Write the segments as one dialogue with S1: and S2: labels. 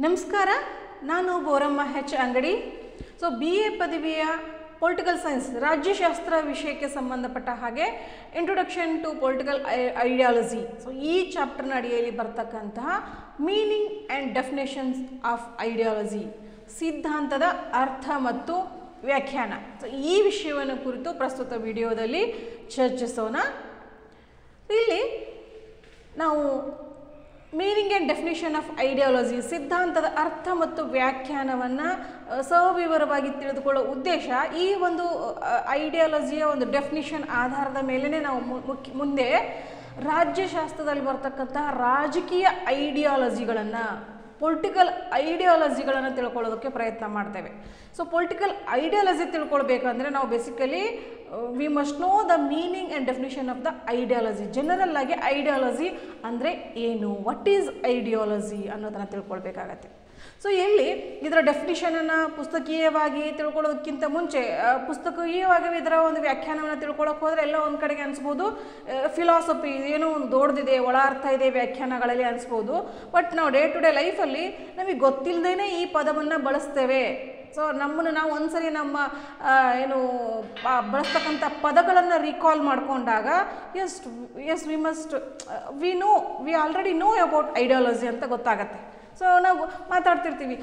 S1: ನಮಸ್ಕಾರ, ನಾನು Boramma H Angadi. So BA ಪದವಿಯ ಪೊಲಿಟಿಕಲ್ ಸೈನ್ಸ್ ರಾಜ್ಯಶಾಸ್ತ್ರ ವಿಷಯಕ್ಕೆ ಸಂಬಂಧಪಟ್ಟ ಹಾಗೆ introduction to political ideology. So ಈ ಚಾಪ್ಟರ್ನ ಅಡಿಯಲ್ಲಿ ಬರ್ತಕ್ಕಂತಹ meaning and definitions of ideology, ಸಿದ್ಧಾಂತದ ಅರ್ಥ ಮತ್ತು ವ್ಯಾಖ್ಯಾನ. ಸೊ ಈ ವಿಷಯವನ್ನು ಕುರಿತು ಪ್ರಸ್ತುತ ವಿಡಿಯೋದಲ್ಲಿ ಚರ್ಚಿಸೋಣ. ಇಲ್ಲಿ ನಾವು meaning and definition of ideology, ಸಿದ್ಧಾಂತದ ಅರ್ಥ ಮತ್ತು ವ್ಯಾಖ್ಯಾನವನ್ನು ಸವಿವರವಾಗಿ ತಿಳಿದುಕೊಳ್ಳೋ ಉದ್ದೇಶ ಈ ಒಂದು ಐಡಿಯಾಲಜಿಯ ಒಂದು ಡೆಫಿನಿಷನ್ ಆಧಾರದ ಮೇಲೇ ನಾವು ಮುಂದೆ ರಾಜ್ಯಶಾಸ್ತ್ರದಲ್ಲಿ ಬರ್ತಕ್ಕಂತಹ ರಾಜಕೀಯ ಐಡಿಯಾಲಜಿಗಳನ್ನು, ಪೊಲಿಟಿಕಲ್ ಐಡಿಯಾಲಜಿಗಳನ್ನು ತಿಳ್ಕೊಳ್ಳೋದಕ್ಕೆ ಪ್ರಯತ್ನ ಮಾಡ್ತೇವೆ. ಸೊ ಪೊಲಿಟಿಕಲ್ ಐಡಿಯಾಲಜಿ ತಿಳ್ಕೊಳ್ಬೇಕಂದ್ರೆ ನಾವು basically we must know the meaning and definition of the ideology. General ಆಗಿ ಐಡಿಯಾಲಜಿ ಅಂದರೆ ಏನು, ವಾಟ್ ಈಸ್ ಐಡಿಯಾಲಜಿ ಅನ್ನೋದನ್ನು ತಿಳ್ಕೊಳ್ಬೇಕಾಗತ್ತೆ. ಸೊ ಇಲ್ಲಿ ಇದರ ಡೆಫಿನಿಷನನ್ನು ಪುಸ್ತಕೀಯವಾಗಿ ತಿಳ್ಕೊಳ್ಳೋದಕ್ಕಿಂತ ಮುಂಚೆ ಪುಸ್ತಕೀಯವಾಗಿ ಇದರ ಒಂದು ವ್ಯಾಖ್ಯಾನವನ್ನು ತಿಳ್ಕೊಳ್ಳೋಕೆ ಹೋದರೆ ಎಲ್ಲ ಒಂದು ಕಡೆಗೆ ಅನಿಸ್ಬೋದು ಫಿಲಾಸಫಿ ಏನೋ ಒಂದು ದೊಡ್ಡದಿದೆ, ಒಳ ಅರ್ಥ ಇದೆ ವ್ಯಾಖ್ಯಾನಗಳಲ್ಲಿ ಅನಿಸ್ಬೋದು. ಬಟ್ ನಾವು ಡೇ ಟು ಡೇ ಲೈಫಲ್ಲಿ ನಮಗೆ ಗೊತ್ತಿಲ್ಲದೇ ಈ ಪದವನ್ನು ಬಳಸ್ತೇವೆ. ಸೊ ನಮ್ಮನ್ನು ನಾವು ಒಂದ್ಸರಿ ನಮ್ಮ ಬಳಸ್ತಕ್ಕಂಥ ಪದಗಳನ್ನು ರೀಕಾಲ್ ಮಾಡಿಕೊಂಡಾಗ as we already know about ideology ಅಂತ ಗೊತ್ತಾಗತ್ತೆ. ಸೊ ನಾವು ಮಾತಾಡ್ತಿರ್ತೀವಿ,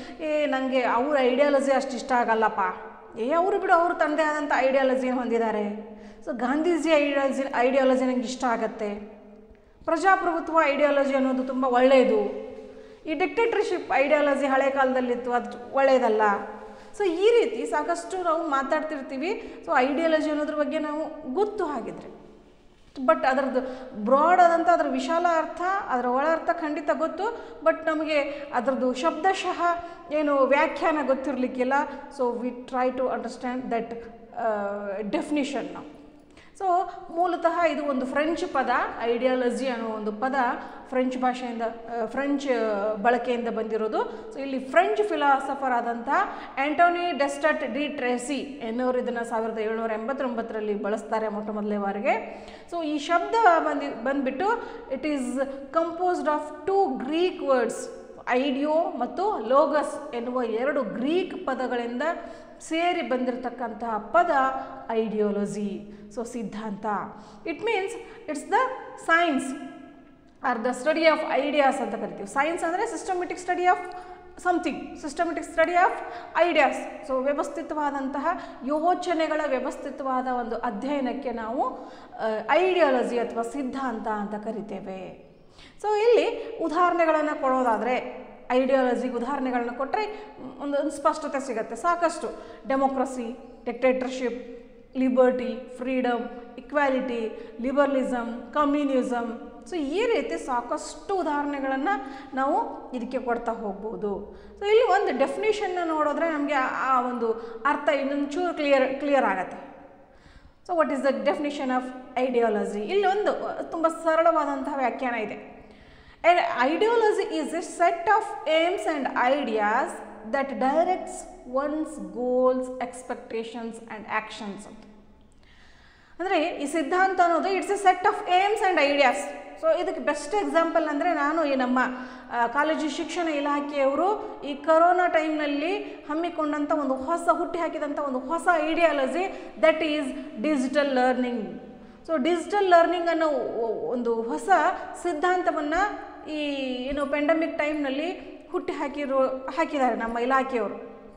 S1: ನನಗೆ ಅವ್ರ ಐಡಿಯಾಲಜಿ ಅಷ್ಟು ಇಷ್ಟ ಆಗಲ್ಲಪ್ಪ, ಅವರು ಬಿಡು, ಅವರು ತನ್ನದೇ ಆದಂಥ ಐಡಿಯಾಲಜಿಯನ್ನು ಹೊಂದಿದ್ದಾರೆ. ಸೊ ಗಾಂಧೀಜಿ ಐಡಿಯಾಲಜಿ ನನಗೆ ಇಷ್ಟ ಆಗತ್ತೆ, ಪ್ರಜಾಪ್ರಭುತ್ವ ಐಡಿಯಾಲಜಿ ಅನ್ನೋದು ತುಂಬ ಒಳ್ಳೆಯದು, ಈ ಡಿಕ್ಟೇಟರ್ಶಿಪ್ ಐಡಿಯಾಲಜಿ ಹಳೆ ಕಾಲದಲ್ಲಿತ್ತು ಅದು ಒಳ್ಳೆಯದಲ್ಲ. ಸೊ ಈ ರೀತಿ ಸಾಕಷ್ಟು ನಾವು ಮಾತಾಡ್ತಿರ್ತೀವಿ. ಸೊ ಐಡಿಯಾಲಜಿ ಅನ್ನೋದ್ರ ಬಗ್ಗೆ ನಾವು ಗೊತ್ತು ಹಾಗಿದ್ರೆ, ಬಟ್ ಅದರದ್ದು ಬ್ರಾಡ್ ಆದಂಥ ಅದರ ವಿಶಾಲ ಅರ್ಥ, ಅದರ ಒಳ ಅರ್ಥ ಖಂಡಿತ ಗೊತ್ತು, ಬಟ್ ನಮಗೆ ಅದರದ್ದು ಶಬ್ದಶಃ ವ್ಯಾಖ್ಯಾನ ಗೊತ್ತಿರಲಿಕ್ಕಿಲ್ಲ. So we try to understand that definition ನಾವು. ಸೊ ಮೂಲತಃ ಇದು ಒಂದು ಫ್ರೆಂಚ್ ಪದ, ಐಡಿಯಾಲಜಿ ಅನ್ನೋ ಒಂದು ಪದ ಫ್ರೆಂಚ್ ಭಾಷೆಯಿಂದ, ಫ್ರೆಂಚ್ ಬಳಕೆಯಿಂದ ಬಂದಿರೋದು. ಸೊ ಇಲ್ಲಿ ಫ್ರೆಂಚ್ ಫಿಲಾಸಫರ್ ಆದಂಥ ಆಂಟೋನಿ ಡೆಸ್ಟಟ್ ಡಿ ಟ್ರೇಸಿ ಎನ್ನುವರು ಇದನ್ನು 1789ರಲ್ಲಿ ಬಳಸ್ತಾರೆ ಮೊದಲನೇ ಬಾರಿಗೆ. ಸೊ ಈ ಶಬ್ದ ಬಂದ್ಬಿಟ್ಟು it is composed of 2 Greek words, ideo ಮತ್ತು ಲೋಗಸ್ ಎನ್ನುವ 2 ಗ್ರೀಕ್ ಪದಗಳಿಂದ ಸೇರಿ ಬಂದಿರತಕ್ಕಂತಹ ಪದ ಐಡಿಯಾಲಜಿ. ಸೊ ಸಿದ್ಧಾಂತ, it means it's the science or the study of ideas ಅಂತ ಕರಿತೀವಿ. ಸೈನ್ಸ್ ಅಂದರೆ systematic study of something, systematic study of ideas. So ವ್ಯವಸ್ಥಿತವಾದಂತಹ ಯೋಚನೆಗಳ ವ್ಯವಸ್ಥಿತವಾದ ಒಂದು ಅಧ್ಯಯನಕ್ಕೆ ನಾವು ಐಡಿಯಾಲಜಿ ಅಥವಾ ಸಿದ್ಧಾಂತ ಅಂತ ಕರಿತೇವೆ. ಸೊ ಇಲ್ಲಿ ಉದಾಹರಣೆಗಳನ್ನು ಕೊಡೋದಾದರೆ, ಐಡಿಯಾಲಜಿಗೆ ಉದಾಹರಣೆಗಳನ್ನು ಕೊಟ್ಟರೆ ಒಂದು ಸ್ಪಷ್ಟತೆ ಸಿಗುತ್ತೆ ಸಾಕಷ್ಟು. Democracy, dictatorship, liberty, freedom, equality, liberalism, communism. So ಈ ರೀತಿ ಸಾಕಷ್ಟು ಉದಾಹರಣೆಗಳನ್ನು ನಾವು ಇದಕ್ಕೆ ಕೊಡ್ತಾ ಹೋಗ್ಬೋದು. ಸೊ ಇಲ್ಲಿ ಒಂದು ಡೆಫಿನೇಷನ್ನ ನೋಡಿದ್ರೆ ನಮಗೆ ಆ ಒಂದು ಅರ್ಥ ಇನ್ನೊಂದು ಚೂರು ಕ್ಲಿಯರ್ ಆಗುತ್ತೆ. So what is the definition of ideology? ಇಲ್ಲಿ ಒಂದು ತುಂಬ ಸರಳವಾದಂತಹ ವ್ಯಾಖ್ಯಾನ ಇದೆ. An ideology is a set of aims and ideas that directs one's goals, expectations and actions. ಅಂದರೆ ಈ ಸಿದ್ಧಾಂತ ಅನ್ನೋದು it's a set of aims and ideas. So ಇದಕ್ಕೆ ಬೆಸ್ಟ್ ಎಕ್ಸಾಂಪಲ್ ಅಂದರೆ ನಾನು ಈ ನಮ್ಮ ಕಾಲೇಜು ಶಿಕ್ಷಣ ಇಲಾಖೆಯವರು ಈ ಕರೋನಾ ಟೈಮ್ನಲ್ಲಿ ಹಮ್ಮಿಕೊಂಡಂಥ ಒಂದು ಹುಟ್ಟಿ ಹಾಕಿದಂಥ ಒಂದು ಹೊಸ ideology, that is digital learning. So digital learning ಅನ್ನೋ ಒಂದು ಹೊಸ ಸಿದ್ಧಾಂತವನ್ನು ಈ ಪೆಂಡಮಿಕ್ ಟೈಮ್ನಲ್ಲಿ ಹಾಕಿದ್ದಾರೆ ನಮ್ಮ ಇಲಾಖೆಯವರು.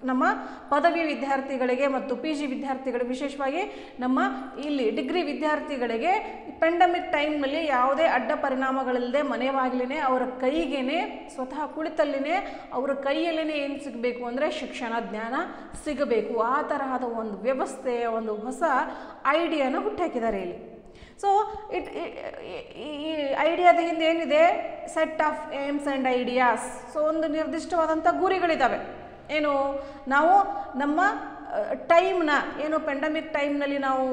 S1: ನಮ್ಮ ಪದವಿ ವಿದ್ಯಾರ್ಥಿಗಳಿಗೆ ಮತ್ತು PG ವಿದ್ಯಾರ್ಥಿಗಳಿಗೆ, ವಿಶೇಷವಾಗಿ ನಮ್ಮ ಇಲ್ಲಿ ಡಿಗ್ರಿ ವಿದ್ಯಾರ್ಥಿಗಳಿಗೆ ಪೆಂಡಮಿಕ್ ಟೈಮ್ನಲ್ಲಿ ಯಾವುದೇ ಅಡ್ಡ ಪರಿಣಾಮಗಳಿಲ್ಲದೆ ಮನೆ ಬಾಗಿಲಿನೇ ಅವರ ಕೈಗೇನೆ, ಸ್ವತಃ ಕುಳಿತಲ್ಲಿನೇ ಅವರ ಕೈಯಲ್ಲೇ ಏನು ಸಿಗಬೇಕು ಅಂದರೆ ಶಿಕ್ಷಣ ಜ್ಞಾನ ಸಿಗಬೇಕು. ಆ ತರಹದ ಒಂದು ವ್ಯವಸ್ಥೆ, ಒಂದು ಹೊಸ ಐಡಿಯಾನ ಹುಟ್ಟಾಕಿದ್ದಾರೆ ಇಲ್ಲಿ. ಸೊ ಈ ಐಡಿಯಾದ ಹಿಂದೆ ಏನಿದೆ? Set of aims and ideas. So ಒಂದು ನಿರ್ದಿಷ್ಟವಾದಂಥ ಗುರಿಗಳಿದ್ದಾವೆ. ನಾವು ನಮ್ಮ ಟೈಮ್ನ ಪೆಂಡಮಿಕ್ ಟೈಮ್ನಲ್ಲಿ ನಾವು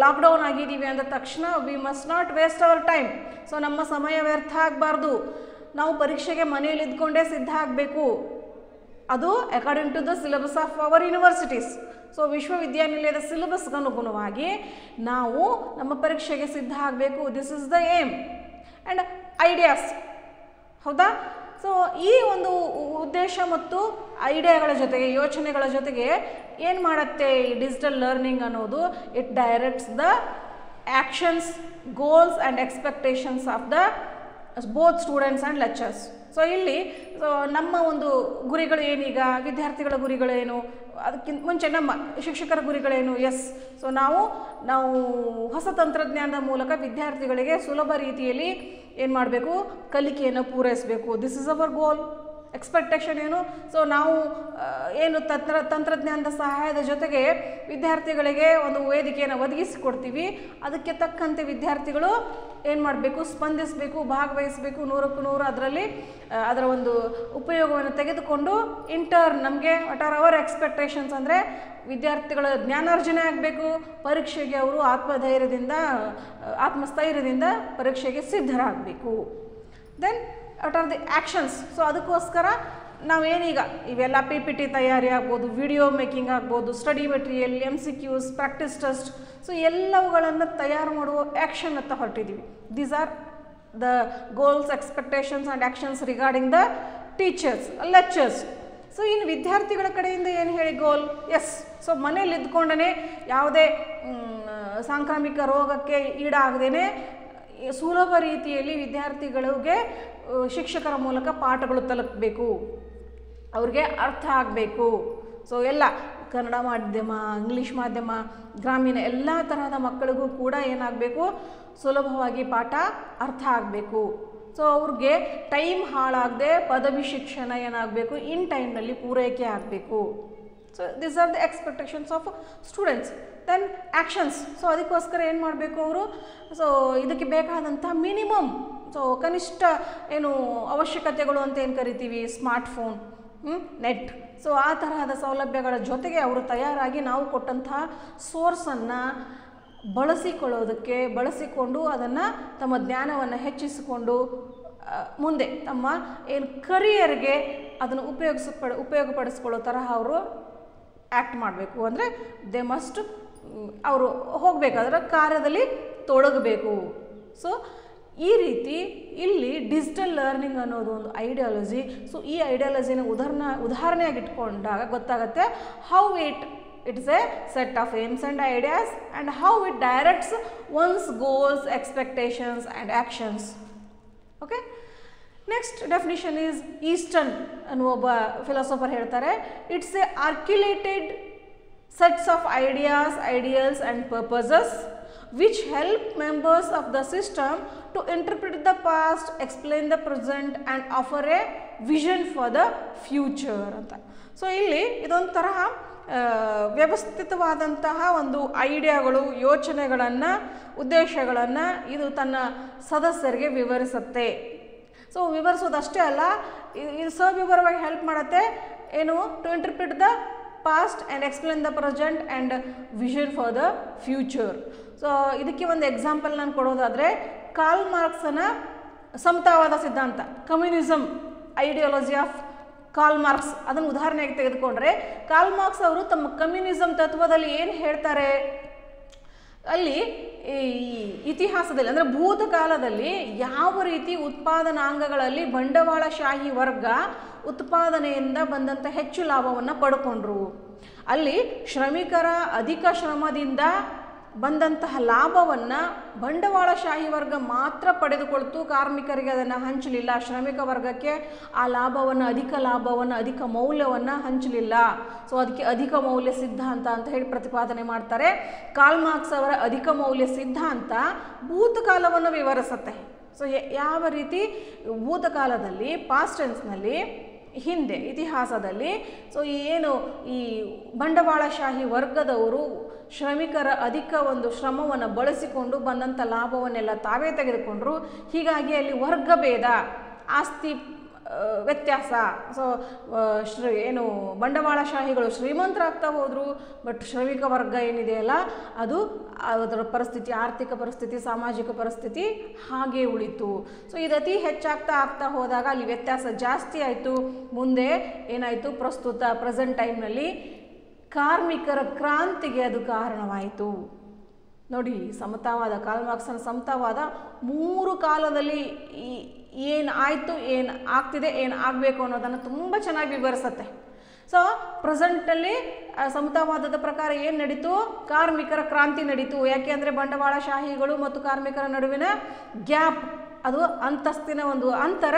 S1: ಲಾಕ್ಡೌನ್ ಆಗಿದ್ದೀವಿ ಅಂದ ತಕ್ಷಣ we must not waste our time. So ನಮ್ಮ ಸಮಯ ವ್ಯರ್ಥ ಆಗಬಾರ್ದು, ನಾವು ಪರೀಕ್ಷೆಗೆ ಮನೆಯಲ್ಲಿ ಇದ್ಕೊಂಡೇ ಸಿದ್ಧ ಆಗಬೇಕು. ಅದು according to the syllabus of our universities. So ವಿಶ್ವವಿದ್ಯಾನಿಲಯದ ಸಿಲೆಬಸ್ಗೆ ಅನುಗುಣವಾಗಿ ನಾವು ನಮ್ಮ ಪರೀಕ್ಷೆಗೆ ಸಿದ್ಧ ಆಗಬೇಕು. This is the aim and ideas. ಹೌದಾ? ಸೊ ಈ ಒಂದು ಉದ್ದೇಶ ಮತ್ತು ಐಡಿಯಾಗಳ ಜೊತೆಗೆ, ಯೋಚನೆಗಳ ಜೊತೆಗೆ ಏನು ಮಾಡುತ್ತೆ ಈ ಡಿಜಿಟಲ್ ಲರ್ನಿಂಗ್ ಅನ್ನೋದು, it directs the actions, goals and expectations of the both students and lectures. So ಇಲ್ಲಿ ನಮ್ಮ ಒಂದು ಗುರಿಗಳು ಏನೀಗ, ವಿದ್ಯಾರ್ಥಿಗಳ ಗುರಿಗಳೇನು, ಅದಕ್ಕಿಂತ ಮುಂಚೆ ನಮ್ಮ ಶಿಕ್ಷಕರ ಗುರಿಗಳೇನು. ಸೊ ನಾವು ಹೊಸ ತಂತ್ರಜ್ಞಾನದ ಮೂಲಕ ವಿದ್ಯಾರ್ಥಿಗಳಿಗೆ ಸುಲಭ ರೀತಿಯಲ್ಲಿ ಏನು ಮಾಡಬೇಕು, ಕಲಿಕೆಯನ್ನು ಪೂರೈಸಬೇಕು. This is our goal. Expectation ಏನು, ಸೊ ನಾವು ಏನು ತಂತ್ರಜ್ಞಾನದ ಸಹಾಯದ ಜೊತೆಗೆ ವಿದ್ಯಾರ್ಥಿಗಳಿಗೆ ಒಂದು ವೇದಿಕೆಯನ್ನು ಒದಗಿಸಿಕೊಡ್ತೀವಿ. ಅದಕ್ಕೆ ತಕ್ಕಂತೆ ವಿದ್ಯಾರ್ಥಿಗಳು ಏನು ಮಾಡಬೇಕು, ಸ್ಪಂದಿಸಬೇಕು, ಭಾಗವಹಿಸಬೇಕು, 100ಕ್ಕೆ 100 ಅದರಲ್ಲಿ ಅದರ ಒಂದು ಉಪಯೋಗವನ್ನು ತೆಗೆದುಕೊಂಡು ಇಂಟರ್ನ್ ನಮಗೆ ವಾಟ್ ಆರ್ ಅವರ್ ಎಕ್ಸ್ಪೆಕ್ಟೇಷನ್ಸ್ ಅಂದರೆ ವಿದ್ಯಾರ್ಥಿಗಳ ಜ್ಞಾನಾರ್ಜನೆ ಆಗಬೇಕು, ಪರೀಕ್ಷೆಗೆ ಅವರು ಆತ್ಮಸ್ಥೈರ್ಯದಿಂದ ಪರೀಕ್ಷೆಗೆ ಸಿದ್ಧರಾಗಬೇಕು. Then what are the actions. So ಅದಕ್ಕೋಸ್ಕರ ನಾವೇನೀಗ ಇವೆಲ್ಲ PPT ತಯಾರಿ ಆಗ್ಬೋದು, ವಿಡಿಯೋ ಮೇಕಿಂಗ್ ಆಗ್ಬೋದು, study material, MCQs, practice test, so ಎಲ್ಲವುಗಳನ್ನು ತಯಾರು ಮಾಡುವ ಆ್ಯಕ್ಷನ್ ಅಂತ ಹೊರಟಿದ್ದೀವಿ. These are the goals, expectations and actions regarding the teachers, lectures. So ಇನ್ನು ವಿದ್ಯಾರ್ಥಿಗಳ ಕಡೆಯಿಂದ ಏನು ಹೇಳಿ ಗೋಲ್. ಸೊ ಮನೇಲಿ ಇದ್ಕೊಂಡೇ ಯಾವುದೇ ಸಾಂಕ್ರಾಮಿಕ ರೋಗಕ್ಕೆ ಈಡಾಗದೇ ಸುಲಭ ರೀತಿಯಲ್ಲಿ ವಿದ್ಯಾರ್ಥಿಗಳಿಗೆ ಶಿಕ್ಷಕರ ಮೂಲಕ ಪಾಠಗಳು ತಲುಪಬೇಕು, ಅವ್ರಿಗೆ ಅರ್ಥ ಆಗಬೇಕು. ಸೊ ಎಲ್ಲ ಕನ್ನಡ ಮಾಧ್ಯಮ, ಇಂಗ್ಲೀಷ್ ಮಾಧ್ಯಮ, ಗ್ರಾಮೀಣ ಎಲ್ಲ ತರಹದ ಮಕ್ಕಳಿಗೂ ಕೂಡ ಏನಾಗಬೇಕು, ಸುಲಭವಾಗಿ ಪಾಠ ಅರ್ಥ ಆಗಬೇಕು. ಸೊ ಅವ್ರಿಗೆ ಟೈಮ್ ಹಾಳಾಗದೆ ಪದವಿ ಶಿಕ್ಷಣ ಏನಾಗಬೇಕು, ಇನ್ ಟೈಮ್ನಲ್ಲಿ ಪೂರೈಕೆ ಆಗಬೇಕು. So this are the expectations of students. Then actions. So ಅದಕ್ಕೋಸ್ಕರ ಏನು ಮಾಡಬೇಕು ಅವರು, ಸೊ ಇದಕ್ಕೆ ಬೇಕಾದಂಥ ಮಿನಿಮಮ್, ಸೊ ಕನಿಷ್ಠ ಏನು ಅವಶ್ಯಕತೆಗಳು ಅಂತ ಏನು ಕರಿತೀವಿ, ಸ್ಮಾರ್ಟ್ಫೋನ್, ನೆಟ್, ಸೊ ಆ ತರಹದ ಸೌಲಭ್ಯಗಳ ಜೊತೆಗೆ ಅವರು ತಯಾರಾಗಿ ನಾವು ಕೊಟ್ಟಂತಹ ಸೋರ್ಸನ್ನು ಬಳಸಿಕೊಂಡು ಅದನ್ನು ತಮ್ಮ ಜ್ಞಾನವನ್ನು ಹೆಚ್ಚಿಸಿಕೊಂಡು ಮುಂದೆ ತಮ್ಮ ಏನು ಕರಿಯರ್ಗೆ ಅದನ್ನು ಉಪಯೋಗಪಡಿಸ್ಕೊಳ್ಳೋ ತರಹ ಅವರು ಆ್ಯಕ್ಟ್ ಮಾಡಬೇಕು. ಅಂದರೆ ದೇ ಮಸ್ಟ್ ಅವರು ಹೋಗಬೇಕಾದ್ರೆ ಕಾರ್ಯದಲ್ಲಿ ತೊಡಗಬೇಕು. ಸೊ ಈ ರೀತಿ ಇಲ್ಲಿ ಡಿಜಿಟಲ್ ಲರ್ನಿಂಗ್ ಅನ್ನೋದು ಒಂದು ಐಡಿಯಾಲಜಿ. ಸೊ ಈ ಐಡಿಯಾಲಜಿನ ಉದಾಹರಣೆಯಾಗಿ ಇಟ್ಕೊಂಡಾಗ ಗೊತ್ತಾಗುತ್ತೆ how it's a set of aims and ideas and how it directs one's goals, expectations and actions. Okay, next definition is Easton ಅನ್ನುವ ಒಬ್ಬ ಫಿಲಾಸಫರ್ ಹೇಳ್ತಾರೆ, it's a articulated sets of ideas, ideals and purposes which help members of the system to interpret the past, explain the present and offer a vision for the future ಅಂತ. So ಇಲ್ಲಿ ಇದೊಂಥರ ವ್ಯವಸ್ಥಿತವಾದಂತಹ ಒಂದು ಐಡಿಯಾಗಳು, ಯೋಚನೆಗಳನ್ನು, ಉದ್ದೇಶಗಳನ್ನು ಇದು ತನ್ನ ಸದಸ್ಯರಿಗೆ ವಿವರಿಸುತ್ತೆ. So ವಿವರಿಸೋದಷ್ಟೇ ಅಲ್ಲ, ಇದು ಸವಿವರವಾಗಿ ಹೆಲ್ಪ್ ಮಾಡುತ್ತೆ ಏನು, to interpret the past and explain the present and vision for the future. So ಇದಕ್ಕೆ ಒಂದು ಎಕ್ಸಾಂಪಲ್ ನಾನು ಕೊಡೋದಾದರೆ, ಕಾರ್ಲ್ ಮಾರ್ಕ್ಸನ ಸಮತಾವಾದ ಸಿದ್ಧಾಂತ, communism ideology of Karl Marx, ಅದನ್ನು ಉದಾಹರಣೆಗೆ ತೆಗೆದುಕೊಂಡ್ರೆ ಕಾರ್ಲ್ ಮಾರ್ಕ್ಸ್ ಅವರು ತಮ್ಮ ಕಮ್ಯುನಿಸಮ್ ತತ್ವದಲ್ಲಿ ಏನು ಹೇಳ್ತಾರೆ, ಅಲ್ಲಿ ಈ ಇತಿಹಾಸದಲ್ಲಿ ಅಂದರೆ ಭೂತಕಾಲದಲ್ಲಿ ಯಾವ ರೀತಿ ಉತ್ಪಾದನಾಂಗಗಳಲ್ಲಿ ಬಂಡವಾಳಶಾಹಿ ವರ್ಗ ಉತ್ಪಾದನೆಯಿಂದ ಬಂದಂಥ ಹೆಚ್ಚು ಲಾಭವನ್ನು ಪಡ್ಕೊಂಡ್ರು, ಅಲ್ಲಿ ಶ್ರಮಿಕರ ಅಧಿಕ ಶ್ರಮದಿಂದ ಬಂದಂತಹ ಲಾಭವನ್ನು ಬಂಡವಾಳಶಾಹಿ ವರ್ಗ ಮಾತ್ರ ಪಡೆದುಕೊಳ್ತು, ಕಾರ್ಮಿಕರಿಗೆ ಅದನ್ನು ಹಂಚಲಿಲ್ಲ, ಶ್ರಮಿಕ ವರ್ಗಕ್ಕೆ ಆ ಲಾಭವನ್ನು, ಅಧಿಕ ಮೌಲ್ಯವನ್ನು ಹಂಚಲಿಲ್ಲ. ಸೊ ಅದಕ್ಕೆ ಅಧಿಕ ಮೌಲ್ಯ ಸಿದ್ಧಾಂತ ಅಂತ ಹೇಳಿ ಪ್ರತಿಪಾದನೆ ಮಾಡ್ತಾರೆ. ಕಾರ್ಲ್ ಮಾರ್ಕ್ಸ್ ಅವರ ಅಧಿಕ ಮೌಲ್ಯ ಸಿದ್ಧಾಂತ ಭೂತಕಾಲವನ್ನು ವಿವರಿಸುತ್ತೆ. ಸೊ ಯಾವ ರೀತಿ ಭೂತಕಾಲದಲ್ಲಿ, ಪಾಸ್ಟ್ ಟೆನ್ಸ್ನಲ್ಲಿ, ಹಿಂದೆ ಇತಿಹಾಸದಲ್ಲಿ, ಸೊ ಏನು ಈ ಬಂಡವಾಳಶಾಹಿ ವರ್ಗದವರು ಶ್ರಮಿಕರ ಅಧಿಕ ಒಂದು ಶ್ರಮವನ್ನು ಬಳಸಿಕೊಂಡು ಬಂದಂಥ ಲಾಭವನ್ನೆಲ್ಲ ತಾವೇ ತೆಗೆದುಕೊಂಡ್ರು. ಹೀಗಾಗಿ ಅಲ್ಲಿ ವರ್ಗಭೇದ, ಆಸ್ತಿ ವ್ಯತ್ಯಾಸ. ಸೊ ಏನು ಬಂಡವಾಳಶಾಹಿಗಳು ಶ್ರೀಮಂತರಾಗ್ತಾ ಹೋದರು, ಬಟ್ ಶ್ರಮಿಕ ವರ್ಗ ಏನಿದೆಯಲ್ಲ ಅದು ಅದರ ಪರಿಸ್ಥಿತಿ, ಆರ್ಥಿಕ ಪರಿಸ್ಥಿತಿ, ಸಾಮಾಜಿಕ ಪರಿಸ್ಥಿತಿ ಹಾಗೇ ಉಳಿತು. ಸೊ ಇದು ಅತಿ ಹೆಚ್ಚಾಗ್ತಾ ಹೋದಾಗ ಅಲ್ಲಿ ವ್ಯತ್ಯಾಸ ಜಾಸ್ತಿ ಆಯಿತು. ಮುಂದೆ ಏನಾಯಿತು, ಪ್ರೆಸೆಂಟ್ ಟೈಮ್ನಲ್ಲಿ ಕಾರ್ಮಿಕರ ಕ್ರಾಂತಿಗೆ ಅದು ಕಾರಣವಾಯಿತು. ನೋಡಿ, ಸಮತಾವಾದ, ಕಾರ್ಲ್ ಮಾರ್ಕ್ಸನ ಸಮತಾವಾದ 3 ಕಾಲದಲ್ಲಿ ಏನು ಆಯಿತು, ಏನು ಆಗ್ತಿದೆ, ಏನು ಆಗಬೇಕು ಅನ್ನೋದನ್ನು ತುಂಬ ಚೆನ್ನಾಗಿ ವಿವರಿಸುತ್ತೆ. ಸೊ ಪ್ರೆಸೆಂಟಲ್ಲಿ ಸಮತಾವಾದದ ಪ್ರಕಾರ ಏನು ನಡೀತು, ಕಾರ್ಮಿಕರ ಕ್ರಾಂತಿ ನಡೀತು. ಯಾಕೆ ಅಂದರೆ ಬಂಡವಾಳಶಾಹಿಗಳು ಮತ್ತು ಕಾರ್ಮಿಕರ ನಡುವಿನ ಗ್ಯಾಪ್, ಅದು ಅಂತಸ್ತಿನ ಒಂದು ಅಂತರ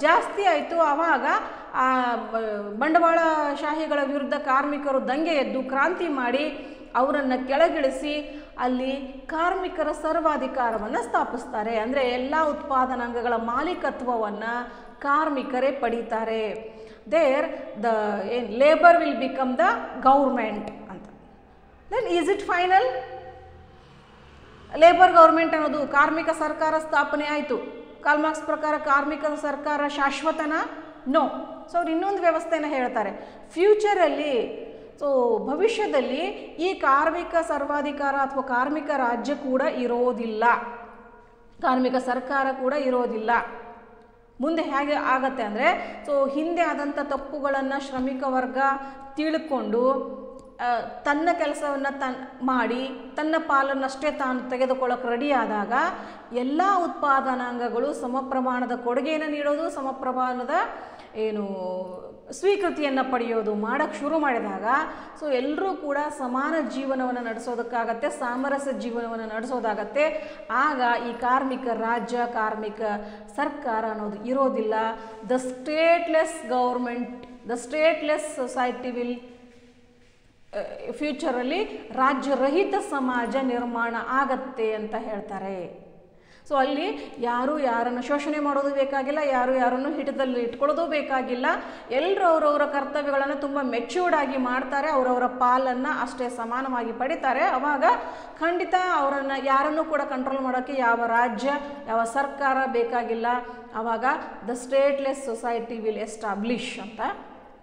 S1: ಜಾಸ್ತಿ ಆಯಿತು. ಆವಾಗ ಆ ಬಂಡವಾಳಶಾಹಿಗಳ ವಿರುದ್ಧ ಕಾರ್ಮಿಕರು ದಂಗೆ ಎದ್ದು ಕ್ರಾಂತಿ ಮಾಡಿ ಅವರನ್ನು ಕೆಳಗಿಳಿಸಿ ಅಲ್ಲಿ ಕಾರ್ಮಿಕರ ಸರ್ವಾಧಿಕಾರವನ್ನು ಸ್ಥಾಪಿಸ್ತಾರೆ. ಅಂದರೆ ಎಲ್ಲ ಉತ್ಪಾದನಾಂಗಗಳ ಮಾಲೀಕತ್ವವನ್ನು ಕಾರ್ಮಿಕರೇ ಪಡೀತಾರೆ. There the labour will become the government ಅಂತ. Then is it final? Labour government ಅನ್ನೋದು ಕಾರ್ಮಿಕ ಸರ್ಕಾರ ಸ್ಥಾಪನೆ ಆಯಿತು. ಕಾರ್ಲ್ ಮಾರ್ಕ್ಸ್ ಪ್ರಕಾರ ಕಾರ್ಮಿಕ ಸರ್ಕಾರ ಶಾಶ್ವತನ? ನೋ. ಸೊ ಅವ್ರು ಇನ್ನೊಂದು ವ್ಯವಸ್ಥೆನ ಹೇಳ್ತಾರೆ. ಫ್ಯೂಚರಲ್ಲಿ, ಸೊ ಭವಿಷ್ಯದಲ್ಲಿ ಈ ಕಾರ್ಮಿಕ ಸರ್ವಾಧಿಕಾರ ಅಥವಾ ಕಾರ್ಮಿಕ ರಾಜ್ಯ ಕೂಡ ಇರೋದಿಲ್ಲ, ಕಾರ್ಮಿಕ ಸರ್ಕಾರ ಕೂಡ ಇರೋದಿಲ್ಲ. ಮುಂದೆ ಹೇಗೆ ಆಗತ್ತೆ ಅಂದರೆ, ಸೊ ಹಿಂದೆ ಆದಂಥ ತಪ್ಪುಗಳನ್ನು ಶ್ರಮಿಕ ವರ್ಗ ತಿಳ್ಕೊಂಡು ತನ್ನ ಕೆಲಸವನ್ನು ಮಾಡಿ ತನ್ನ ಪಾಲನ್ನಷ್ಟೇ ತಾನು ತೆಗೆದುಕೊಳ್ಳೋಕೆ ರೆಡಿ ಆದಾಗ ಎಲ್ಲ ಉತ್ಪಾದನಾಂಗಗಳು ಸಮ ಪ್ರಮಾಣದ ಕೊಡುಗೆಯನ್ನು ನೀಡೋದು, ಸಮ ಪ್ರಮಾಣದ ಸ್ವೀಕೃತಿಯನ್ನು ಪಡೆಯೋದು ಮಾಡೋಕ್ಕೆ ಶುರು ಮಾಡಿದಾಗ ಸೊ ಎಲ್ಲರೂ ಕೂಡ ಸಮಾನ ಜೀವನವನ್ನು ನಡೆಸೋದಕ್ಕಾಗತ್ತೆ, ಸಾಮರಸ್ಯ ಜೀವನವನ್ನು ನಡೆಸೋದಾಗತ್ತೆ. ಆಗ ಈ ಕಾರ್ಮಿಕ ರಾಜ್ಯ, ಕಾರ್ಮಿಕ ಸರ್ಕಾರ ಅನ್ನೋದು ಇರೋದಿಲ್ಲ. The stateless government, the stateless society will ಫ್ಯೂಚರಲ್ಲಿ ರಾಜ್ಯರಹಿತ ಸಮಾಜ ನಿರ್ಮಾಣ ಆಗತ್ತೆ ಅಂತ ಹೇಳ್ತಾರೆ. ಸೊ ಅಲ್ಲಿ ಯಾರು ಯಾರನ್ನು ಶೋಷಣೆ ಮಾಡೋದು ಬೇಕಾಗಿಲ್ಲ, ಯಾರು ಯಾರನ್ನು ಹಿಡಿದಲ್ಲಿ ಇಟ್ಕೊಳ್ಳೋದು ಬೇಕಾಗಿಲ್ಲ. ಎಲ್ಲರೂ ಅವರವರ ಕರ್ತವ್ಯಗಳನ್ನು ತುಂಬ ಮೆಚ್ಯೂರ್ಡ್ ಆಗಿ ಮಾಡ್ತಾರೆ, ಅವರವರ ಪಾಲನ್ನು ಅಷ್ಟೇ ಸಮಾನವಾಗಿ ಪಡಿತಾರೆ. ಆವಾಗ ಖಂಡಿತ ಅವರನ್ನು ಯಾರನ್ನು ಕೂಡ ಕಂಟ್ರೋಲ್ ಮಾಡೋಕ್ಕೆ ಯಾವ ರಾಜ್ಯ, ಯಾವ ಸರ್ಕಾರ ಬೇಕಾಗಿಲ್ಲ. ಆವಾಗ the stateless society will establish ಅಂತ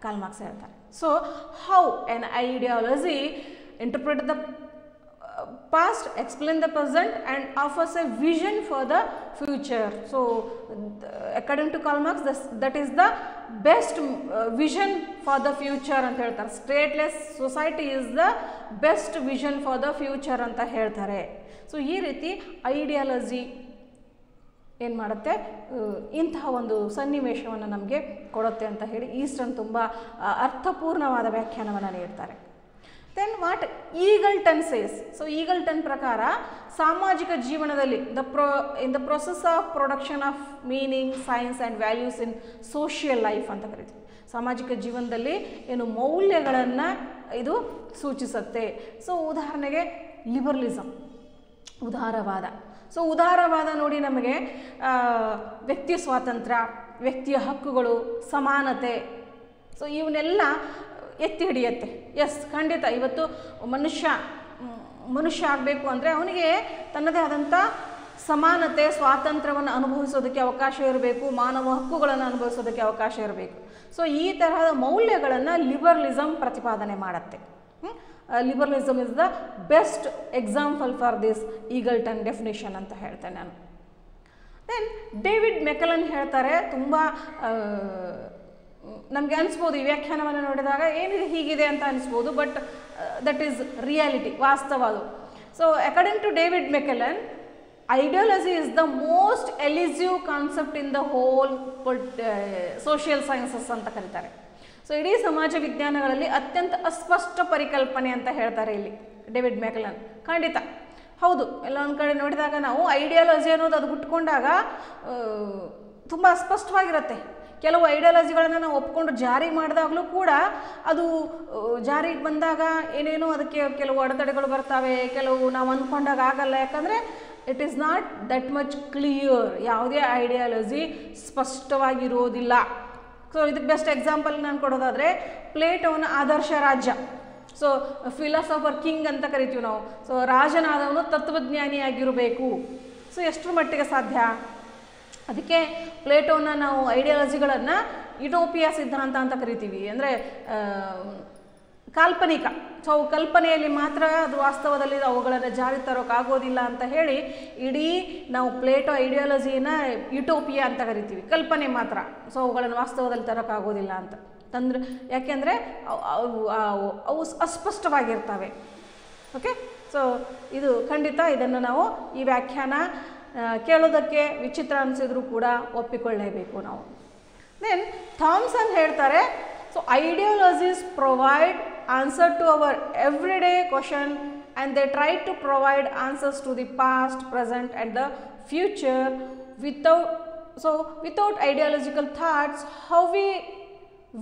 S1: ಕಾರ್ಲ್ ಮಾರ್ಕ್ಸ್ ಹೇಳ್ತಾರೆ. So how an ideology interpret the past, explain the present and offers a vision for the future. So according to Karl Marx, that is the best vision for the future ಅಂತ ಹೇಳ್ತಾರೆ. Stateless society is the best vision for the future ಅಂತ ಹೇಳ್ತಾರೆ. So ಈ ರೀತಿ ideology ಏನು ಮಾಡುತ್ತೆ, ಇಂತಹ ಒಂದು ಸನ್ನಿವೇಶವನ್ನು ನಮಗೆ ಕೊಡುತ್ತೆ ಅಂತ ಹೇಳಿ ಈಸ್ಟರ್ನ್ ತುಂಬ ಅರ್ಥಪೂರ್ಣವಾದ ವ್ಯಾಖ್ಯಾನವನ್ನು ನೀಡ್ತಾರೆ. Then what Eagleton says. So Eagleton ಪ್ರಕಾರ ಸಾಮಾಜಿಕ ಜೀವನದಲ್ಲಿ in the process of production of meaning, signs and values in social life ಅಂತ ಕರಿತೀವಿ. ಸಾಮಾಜಿಕ ಜೀವನದಲ್ಲಿ ಏನು ಮೌಲ್ಯಗಳನ್ನು ಇದು ಸೂಚಿಸುತ್ತೆ. ಸೊ ಉದಾಹರಣೆಗೆ ಲಿಬರಲಿಸಮ್, ಉದಾರವಾದ. ಸೊ ಉದಾರವಾದ ನೋಡಿ ನಮಗೆ ವ್ಯಕ್ತಿ ಸ್ವಾತಂತ್ರ್ಯ, ವ್ಯಕ್ತಿಯ ಹಕ್ಕುಗಳು, ಸಮಾನತೆ, ಸೊ ಇವನ್ನೆಲ್ಲ ಎತ್ತಿ ಹಿಡಿಯುತ್ತೆ. ಎಸ್, ಖಂಡಿತ ಇವತ್ತು ಮನುಷ್ಯ ಆಗಬೇಕು ಅಂದರೆ ಅವನಿಗೆ ತನ್ನದೇ ಆದಂಥ ಸಮಾನತೆ, ಸ್ವಾತಂತ್ರ್ಯವನ್ನು ಅನುಭವಿಸೋದಕ್ಕೆ ಅವಕಾಶ ಇರಬೇಕು, ಮಾನವ ಹಕ್ಕುಗಳನ್ನು ಅನುಭವಿಸೋದಕ್ಕೆ ಅವಕಾಶ ಇರಬೇಕು. ಸೊ ಈ ತರಹದ ಮೌಲ್ಯಗಳನ್ನು ಲಿಬರಲಿಸಮ್ ಪ್ರತಿಪಾದನೆ ಮಾಡುತ್ತೆ. Liberalism is the best example for this Eagleton definition ಅಂತ ಹೇಳ್ತೇನೆ ನಾನು. ದೆನ್ ಡೇವಿಡ್ ಮೆಕಲನ್ ಹೇಳ್ತಾರೆ, ತುಂಬ ನಮಗೆ ಅನಿಸ್ಬೋದು ಈ ವ್ಯಾಖ್ಯಾನವನ್ನು ನೋಡಿದಾಗ ಏನಿದೆ ಹೀಗಿದೆ ಅಂತ ಅನಿಸ್ಬೋದು, ಬಟ್ ದಟ್ ಈಸ್ ರಿಯಾಲಿಟಿ, ವಾಸ್ತವ ಅದು. So according to David McClellan, ideology is the most elusive concept in the whole social sciences ಅಂತ ಕರೀತಾರೆ. ಸೊ ಇಡೀ ಸಮಾಜ ವಿಜ್ಞಾನಗಳಲ್ಲಿ ಅತ್ಯಂತ ಅಸ್ಪಷ್ಟ ಪರಿಕಲ್ಪನೆ ಅಂತ ಹೇಳ್ತಾರೆ ಇಲ್ಲಿ ಡೇವಿಡ್ ಮೆಕಲನ್. ಖಂಡಿತ ಹೌದು, ಎಲ್ಲ ಒಂದು ಕಡೆ ನೋಡಿದಾಗ ನಾವು ಐಡಿಯಾಲಜಿ ಅನ್ನೋದು ಅದು ಹುಟ್ಕೊಂಡಾಗ ತುಂಬ ಅಸ್ಪಷ್ಟವಾಗಿರುತ್ತೆ. ಕೆಲವು ಐಡಿಯಾಲಜಿಗಳನ್ನು ನಾವು ಒಪ್ಕೊಂಡು ಜಾರಿಗೆ ಮಾಡಿದಾಗಲೂ ಕೂಡ ಅದು ಜಾರಿಗೆ ಬಂದಾಗ ಏನೇನೋ ಅದಕ್ಕೆ ಕೆಲವು ಅಡೆತಡೆಗಳು ಬರ್ತವೆ, ಕೆಲವು ನಾವು ಅಂದ್ಕೊಂಡಾಗ ಆಗಲ್ಲ. ಯಾಕಂದರೆ it is not that much clear. ಯಾವುದೇ ಐಡಿಯಾಲಜಿ ಸ್ಪಷ್ಟವಾಗಿರೋದಿಲ್ಲ. ಸೊ ಇದಕ್ಕೆ ಬೆಸ್ಟ್ ಎಕ್ಸಾಂಪಲ್ ನಾನು ಕೊಡೋದಾದರೆ ಪ್ಲೇಟೋನ ಆದರ್ಶ ರಾಜ್ಯ. ಸೊ ಫಿಲಾಸಫರ್ ಕಿಂಗ್ ಅಂತ ಕರಿತೀವಿ ನಾವು. ಸೊ ರಾಜನಾದವನು ತತ್ವಜ್ಞಾನಿಯಾಗಿರಬೇಕು. ಸೊ ಎಷ್ಟರ ಮಟ್ಟಿಗೆ ಸಾಧ್ಯ? ಅದಕ್ಕೆ ಪ್ಲೇಟೋನ ನಾವು ಐಡಿಯಾಲಜಿಗಳನ್ನು ಯುಟೋಪಿಯಾ ಸಿದ್ಧಾಂತ ಅಂತ ಕರಿತೀವಿ. ಅಂದರೆ ಕಾಲ್ಪನಿಕ. ಸೊ ಅವು ಕಲ್ಪನೆಯಲ್ಲಿ ಮಾತ್ರ, ಅದು ವಾಸ್ತವದಲ್ಲಿ ಅವುಗಳನ್ನು ಜಾರಿ ತರೋಕ್ಕಾಗೋದಿಲ್ಲ ಅಂತ ಹೇಳಿ ಇಡೀ ನಾವು ಪ್ಲೇಟೋ ಐಡಿಯಾಲಜಿನ ಯುಟೋಪಿಯಾ ಅಂತ ಕರಿತೀವಿ, ಕಲ್ಪನೆ ಮಾತ್ರ. ಸೊ ಅವುಗಳನ್ನು ವಾಸ್ತವದಲ್ಲಿ ತರೋಕ್ಕಾಗೋದಿಲ್ಲ ಅಂತ ತಂದ್ರೆ, ಯಾಕೆಂದರೆ ಅವು ಅಸ್ಪಷ್ಟವಾಗಿರ್ತವೆ. ಓಕೆ, ಸೊ ಇದು ಖಂಡಿತ ಇದನ್ನು ನಾವು ಈ ವ್ಯಾಖ್ಯಾನ ಕೇಳೋದಕ್ಕೆ ವಿಚಿತ್ರ ಅನಿಸಿದ್ರು ಕೂಡ ಒಪ್ಪಿಕೊಳ್ಳೇಬೇಕು ನಾವು. ದೆನ್ ಥಾಮ್ಸನ್ ಹೇಳ್ತಾರೆ, so ideologies provide answer to our everyday question and they try to provide answers to the past, present and the future. Without ideological thoughts, how we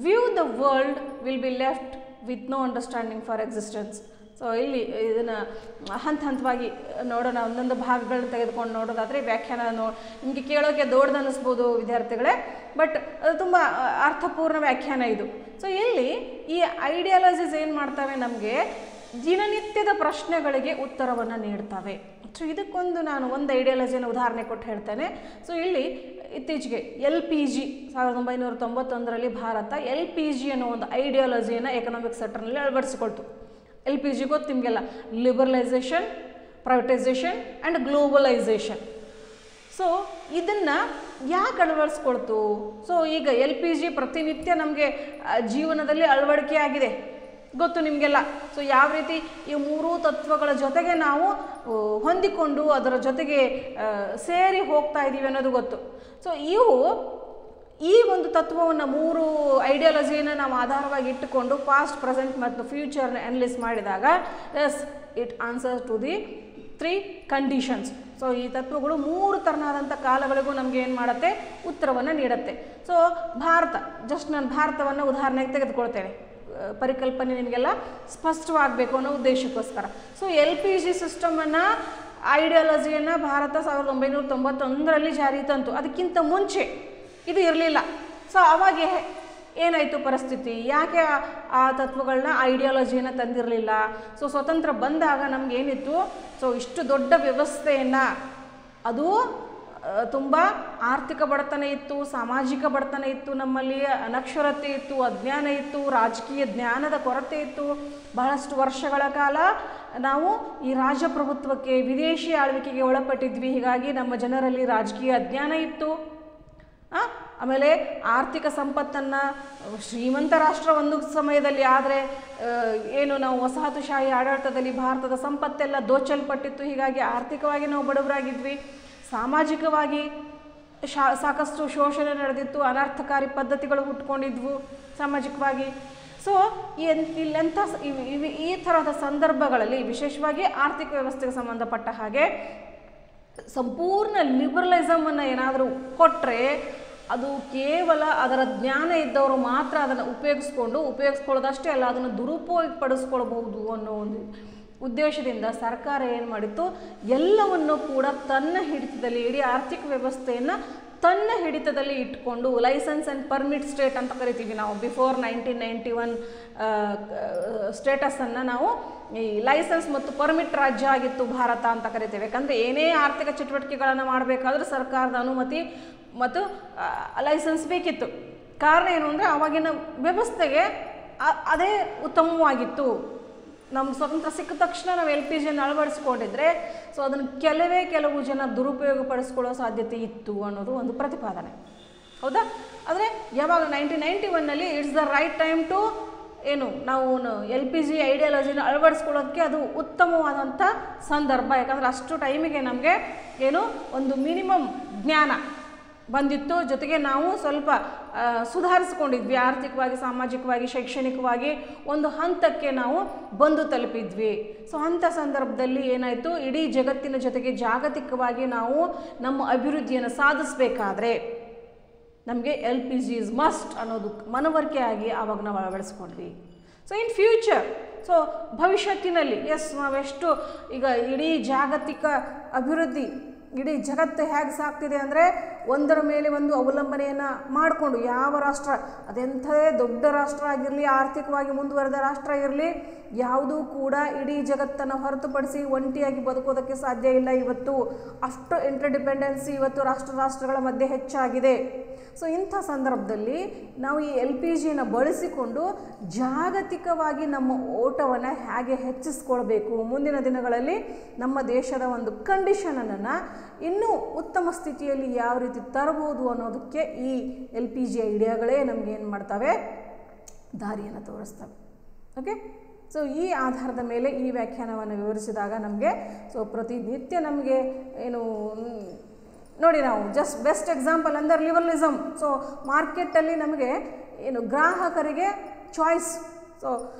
S1: view the world will be left with no understanding for existence. So ಇಲ್ಲಿ ಇದನ್ನು ಹಂತವಾಗಿ ನೋಡೋಣ, ಒಂದೊಂದು ಭಾಗಗಳನ್ನ ತೆಗೆದುಕೊಂಡು ನೋಡೋದಾದರೆ ವ್ಯಾಖ್ಯಾನ ನಿಮಗೆ ಕೇಳೋಕ್ಕೆ ದೊಡ್ಡದು ಅನ್ನಿಸ್ಬೋದು ವಿದ್ಯಾರ್ಥಿಗಳೇ, ಬಟ್ ಅದು ತುಂಬ ಅರ್ಥಪೂರ್ಣ ವ್ಯಾಖ್ಯಾನ ಇದು. ಸೊ ಇಲ್ಲಿ ಈ ಐಡಿಯಾಲಜೀಸ್ ಏನು ಮಾಡ್ತವೆ, ನಮಗೆ ದಿನನಿತ್ಯದ ಪ್ರಶ್ನೆಗಳಿಗೆ ಉತ್ತರವನ್ನು ನೀಡ್ತವೆ. ಸೊ ಇದಕ್ಕೊಂದು ನಾನು ಒಂದು ಐಡಿಯಾಲಜಿಯನ್ನು ಉದಾಹರಣೆ ಕೊಟ್ಟು ಹೇಳ್ತೇನೆ. ಸೊ ಇಲ್ಲಿ ಇತ್ತೀಚೆಗೆ LPG 1991ರಲ್ಲಿ ಭಾರತ LPG ಅನ್ನೋ ಒಂದು ಐಡಿಯಾಲಜಿಯನ್ನು ಎಕನಾಮಿಕ್ ಸೆಕ್ಟರ್ನಲ್ಲಿ ಅಳವಡಿಸಿಕೊಳ್ತು. LPG ಗೊತ್ತು ನಿಮಗೆಲ್ಲ, liberalisation, privatisation and globalisation. So ಇದನ್ನು ಯಾಕೆ ಅಳವಡಿಸ್ಕೊಳ್ತು? ಸೊ ಈಗ LPG ಪ್ರತಿನಿತ್ಯ ನಮಗೆ ಜೀವನದಲ್ಲಿ ಅಳವಡಿಕೆ ಆಗಿದೆ, ಗೊತ್ತು ನಿಮಗೆಲ್ಲ. ಸೊ ಯಾವ ರೀತಿ ಈ ಮೂರೂ ತತ್ವಗಳ ಜೊತೆಗೆ ನಾವು ಹೊಂದಿಕೊಂಡು ಅದರ ಜೊತೆಗೆ ಸೇರಿ ಹೋಗ್ತಾ ಇದ್ದೀವಿ ಅನ್ನೋದು ಗೊತ್ತು. ಸೊ ಈ ಒಂದು ತತ್ವವನ್ನು, ಮೂರು ಐಡಿಯಾಲಜಿಯನ್ನು ನಾವು ಆಧಾರವಾಗಿ ಇಟ್ಟುಕೊಂಡು ಪಾಸ್ಟ್, ಪ್ರೆಸೆಂಟ್ ಮತ್ತು ಫ್ಯೂಚರ್ನ ಅನಲೈಸ್ ಮಾಡಿದಾಗ as it answers to the 3 conditions. So ಈ ತತ್ವಗಳು 3 ಥರನಾದಂಥ ಕಾಲಗಳಿಗೂ ನಮಗೆ ಏನು ಮಾಡುತ್ತೆ, ಉತ್ತರವನ್ನು ನೀಡುತ್ತೆ. ಸೊ ಜಸ್ಟ್ ನಾನು ಭಾರತವನ್ನು ಉದಾಹರಣೆಗೆ ತೆಗೆದುಕೊಳ್ತೇನೆ, ಪರಿಕಲ್ಪನೆ ನಿಮಗೆಲ್ಲ ಸ್ಪಷ್ಟವಾಗಬೇಕು ಅನ್ನೋ ಉದ್ದೇಶಕ್ಕೋಸ್ಕರ. ಸೊ LPG ಸಿಸ್ಟಮನ್ನು, ಐಡಿಯಾಲಜಿಯನ್ನು ಭಾರತ 1991ರಲ್ಲಿ ಜಾರಿ ತಂತು. ಅದಕ್ಕಿಂತ ಮುಂಚೆ ಇದು ಇರಲಿಲ್ಲ. ಸೊ ಅವಾಗ ಏನಾಯಿತು ಪರಿಸ್ಥಿತಿ, ಯಾಕೆ ಆ ತತ್ವಗಳನ್ನ, ಐಡಿಯಾಲಜಿಯನ್ನು ತಂದಿರಲಿಲ್ಲ? ಸೊ ಸ್ವತಂತ್ರ ಬಂದಾಗ ನಮಗೇನಿತ್ತು, ಸೊ ಇಷ್ಟು ದೊಡ್ಡ ವ್ಯವಸ್ಥೆಯನ್ನು, ಅದು ತುಂಬ ಆರ್ಥಿಕ ಬಡತನ ಇತ್ತು, ಸಾಮಾಜಿಕ ಬಡತನ ಇತ್ತು, ನಮ್ಮಲ್ಲಿ ಅನಕ್ಷರತೆ ಇತ್ತು, ಅಜ್ಞಾನ ಇತ್ತು, ರಾಜಕೀಯ ಜ್ಞಾನದ ಕೊರತೆ ಇತ್ತು. ಬಹಳಷ್ಟು ವರ್ಷಗಳ ಕಾಲ ನಾವು ಈ ರಾಜಪ್ರಭುತ್ವಕ್ಕೆ, ವಿದೇಶಿ ಆಳ್ವಿಕೆಗೆ ಒಳಪಟ್ಟಿದ್ವಿ. ಹೀಗಾಗಿ ನಮ್ಮ ಜನರಲ್ಲಿ ರಾಜಕೀಯ ಅಜ್ಞಾನ ಇತ್ತು. ಆಮೇಲೆ ಆರ್ಥಿಕ ಸಂಪತ್ತನ್ನು ಶ್ರೀಮಂತ ರಾಷ್ಟ್ರ ಒಂದು ಸಮಯದಲ್ಲಿ, ಆದರೆ ಏನು ನಾವು ವಸಾಹತುಶಾಹಿ ಆಡಳಿತದಲ್ಲಿ ಭಾರತದ ಸಂಪತ್ತೆಲ್ಲ ದೋಚಲ್ಪಟ್ಟಿತ್ತು. ಹೀಗಾಗಿ ಆರ್ಥಿಕವಾಗಿ ನಾವು ಬಡವರಾಗಿದ್ವಿ. ಸಾಮಾಜಿಕವಾಗಿ ಸಾಕಷ್ಟು ಶೋಷಣೆ ನಡೆದಿತ್ತು, ಅನರ್ಥಕಾರಿ ಪದ್ಧತಿಗಳು ಹುಟ್ಕೊಂಡಿದ್ವು ಸಾಮಾಜಿಕವಾಗಿ. ಸೊ ಇಲ್ಲೆಂಥ ಈ ಥರದ ಸಂದರ್ಭಗಳಲ್ಲಿ, ವಿಶೇಷವಾಗಿ ಆರ್ಥಿಕ ವ್ಯವಸ್ಥೆಗೆ ಸಂಬಂಧಪಟ್ಟ ಹಾಗೆ ಸಂಪೂರ್ಣ ಲಿಬರಲಿಸಮನ್ನು ಏನಾದರೂ ಕೊಟ್ಟರೆ, ಅದು ಕೇವಲ ಅದರ ಜ್ಞಾನ ಇದ್ದವರು ಮಾತ್ರ ಅದನ್ನು ಉಪಯೋಗಿಸ್ಕೊಳ್ಳೋದಷ್ಟೇ ಅಲ್ಲ, ಅದನ್ನು ದುರುಪಯೋಗಪಡಿಸ್ಕೊಳ್ಬಹುದು ಅನ್ನೋ ಒಂದು ಉದ್ದೇಶದಿಂದ ಸರ್ಕಾರ ಏನು ಮಾಡಿತ್ತು, ಎಲ್ಲವನ್ನು ಕೂಡ ತನ್ನ ಹಿಡಿತದಲ್ಲಿ, ಇಡೀ ಆರ್ಥಿಕ ವ್ಯವಸ್ಥೆಯನ್ನು ತನ್ನ ಹಿಡಿತದಲ್ಲಿ ಇಟ್ಕೊಂಡು, ಲೈಸೆನ್ಸ್ ಆ್ಯಂಡ್ ಪರ್ಮಿಟ್ ಸ್ಟೇಟ್ ಅಂತ ಕರಿತೀವಿ ನಾವು. ಬಿಫೋರ್ 1991 ಸ್ಟೇಟಸನ್ನು ನಾವು ಈ ಲೈಸೆನ್ಸ್ ಮತ್ತು ಪರ್ಮಿಟ್ ರಾಜ್ಯ ಆಗಿತ್ತು ಭಾರತ ಅಂತ ಕರಿತೇವೆ. ಯಾಕಂದರೆ ಏನೇ ಆರ್ಥಿಕ ಚಟುವಟಿಕೆಗಳನ್ನು ಮಾಡಬೇಕಾದ್ರೂ ಸರ್ಕಾರದ ಅನುಮತಿ ಮತ್ತು ಲೈಸೆನ್ಸ್ ಬೇಕಿತ್ತು. ಕಾರಣ ಏನು ಅಂದರೆ ಆವಾಗಿನ ವ್ಯವಸ್ಥೆಗೆ ಅದೇ ಉತ್ತಮವಾಗಿತ್ತು. ನಮ್ಗೆ ಸ್ವತಂತ್ರ ಸಿಕ್ಕ ತಕ್ಷಣ ನಾವು LPGಯನ್ನು ಅಳವಡಿಸ್ಕೊಂಡಿದ್ರೆ, ಸೊ ಅದನ್ನು ಕೆಲವು ಜನ ದುರುಪಯೋಗಪಡಿಸ್ಕೊಳ್ಳೋ ಸಾಧ್ಯತೆ ಇತ್ತು ಅನ್ನೋದು ಒಂದು ಪ್ರತಿಪಾದನೆ, ಹೌದಾ? ಆದರೆ ಯಾವಾಗ 1991ನಲ್ಲಿ it's the right time to ನಾವು LPG ಐಡಿಯಾಲಜಿನ ಅಳವಡಿಸ್ಕೊಳ್ಳೋದಕ್ಕೆ ಅದು ಉತ್ತಮವಾದಂಥ ಸಂದರ್ಭ. ಯಾಕಂದರೆ ಅಷ್ಟು ಟೈಮಿಗೆ ನಮಗೆ ಒಂದು ಮಿನಿಮಮ್ ಜ್ಞಾನ ಬಂದಿತ್ತು, ಜೊತೆಗೆ ನಾವು ಸ್ವಲ್ಪ ಸುಧಾರಿಸ್ಕೊಂಡಿದ್ವಿ, ಆರ್ಥಿಕವಾಗಿ, ಸಾಮಾಜಿಕವಾಗಿ, ಶೈಕ್ಷಣಿಕವಾಗಿ ಒಂದು ಹಂತಕ್ಕೆ ನಾವು ಬಂದು ತಲುಪಿದ್ವಿ. ಸೊ ಅಂಥ ಸಂದರ್ಭದಲ್ಲಿ ಏನಾಯಿತು, ಇಡೀ ಜಗತ್ತಿನ ಜೊತೆಗೆ ಜಾಗತಿಕವಾಗಿ ನಾವು ನಮ್ಮ ಅಭಿವೃದ್ಧಿಯನ್ನು ಸಾಧಿಸಬೇಕಾದ್ರೆ ನಮಗೆ LPG ಇಸ್ ಮಸ್ಟ್ ಅನ್ನೋದು ಮನವರಿಕೆ ಆಗಿ ಆವಾಗ ನಾವು ಅಳವಡಿಸ್ಕೊಂಡ್ವಿ. ಸೊ ಇನ್ ಫ್ಯೂಚರ್, ಸೊ ಭವಿಷ್ಯತ್ತಿನಲ್ಲಿ ನಾವೆಷ್ಟು ಈಗ ಇಡೀ ಜಾಗತಿಕ ಅಭಿವೃದ್ಧಿ, ಇಡೀ ಜಗತ್ತು ಹೇಗೆ ಸಾಗ್ತಿದೆ ಅಂದರೆ ಒಂದರ ಮೇಲೆ ಒಂದು ಅವಲಂಬನೆಯನ್ನು ಮಾಡಿಕೊಂಡು, ಯಾವ ರಾಷ್ಟ್ರ ಅದೆಂಥದೇ ದೊಡ್ಡ ರಾಷ್ಟ್ರ ಆಗಿರಲಿ, ಆರ್ಥಿಕವಾಗಿ ಮುಂದುವರೆದ ರಾಷ್ಟ್ರ ಇರಲಿ, ಯಾವುದೂ ಕೂಡ ಇಡೀ ಜಗತ್ತನ್ನು ಹೊರತುಪಡಿಸಿ ಒಂಟಿಯಾಗಿ ಬದುಕೋದಕ್ಕೆ ಸಾಧ್ಯ ಇಲ್ಲ. ಇವತ್ತು ಅಷ್ಟು ಇಂಟರ್ಡಿಪೆಂಡೆನ್ಸಿ ಇವತ್ತು ರಾಷ್ಟ್ರಗಳ ಮಧ್ಯೆ ಹೆಚ್ಚಾಗಿದೆ. ಸೊ ಇಂಥ ಸಂದರ್ಭದಲ್ಲಿ ನಾವು ಈ LPGಯನ್ನು ಬಳಸಿಕೊಂಡು ಜಾಗತಿಕವಾಗಿ ನಮ್ಮ ಓಟವನ್ನು ಹೇಗೆ ಹೆಚ್ಚಿಸ್ಕೊಳ್ಬೇಕು, ಮುಂದಿನ ದಿನಗಳಲ್ಲಿ ನಮ್ಮ ದೇಶದ ಒಂದು ಕಂಡೀಷನನ್ನು ಇನ್ನೂ ಉತ್ತಮ ಸ್ಥಿತಿಯಲ್ಲಿ ಯಾವ ರೀತಿ ತರಬಹುದು ಅನ್ನೋದಕ್ಕೆ ಈ LPG ಐಡಿಯಾಗಳೇ ನಮಗೆ ಏನು ಮಾಡ್ತವೆ, ದಾರಿಯನ್ನು ತೋರಿಸ್ತವೆ. ಓಕೆ, ಸೊ ಈ ಆಧಾರದ ಮೇಲೆ ಈ ವ್ಯಾಖ್ಯಾನವನ್ನು ವಿವರಿಸಿದಾಗ ನಮಗೆ ಪ್ರತಿನಿತ್ಯ ನಮಗೆ ನೋಡಿ ನಾವು ಜಸ್ಟ್ ಬೆಸ್ಟ್ ಎಕ್ಸಾಂಪಲ್ ಅಂದರೆ ಲಿಬರಲಿಸಮ್. ಸೊ ಮಾರ್ಕೆಟಲ್ಲಿ ನಮಗೆ ಏನು ಗ್ರಾಹಕರಿಗೆ ಚಾಯ್ಸ್, ಸೊ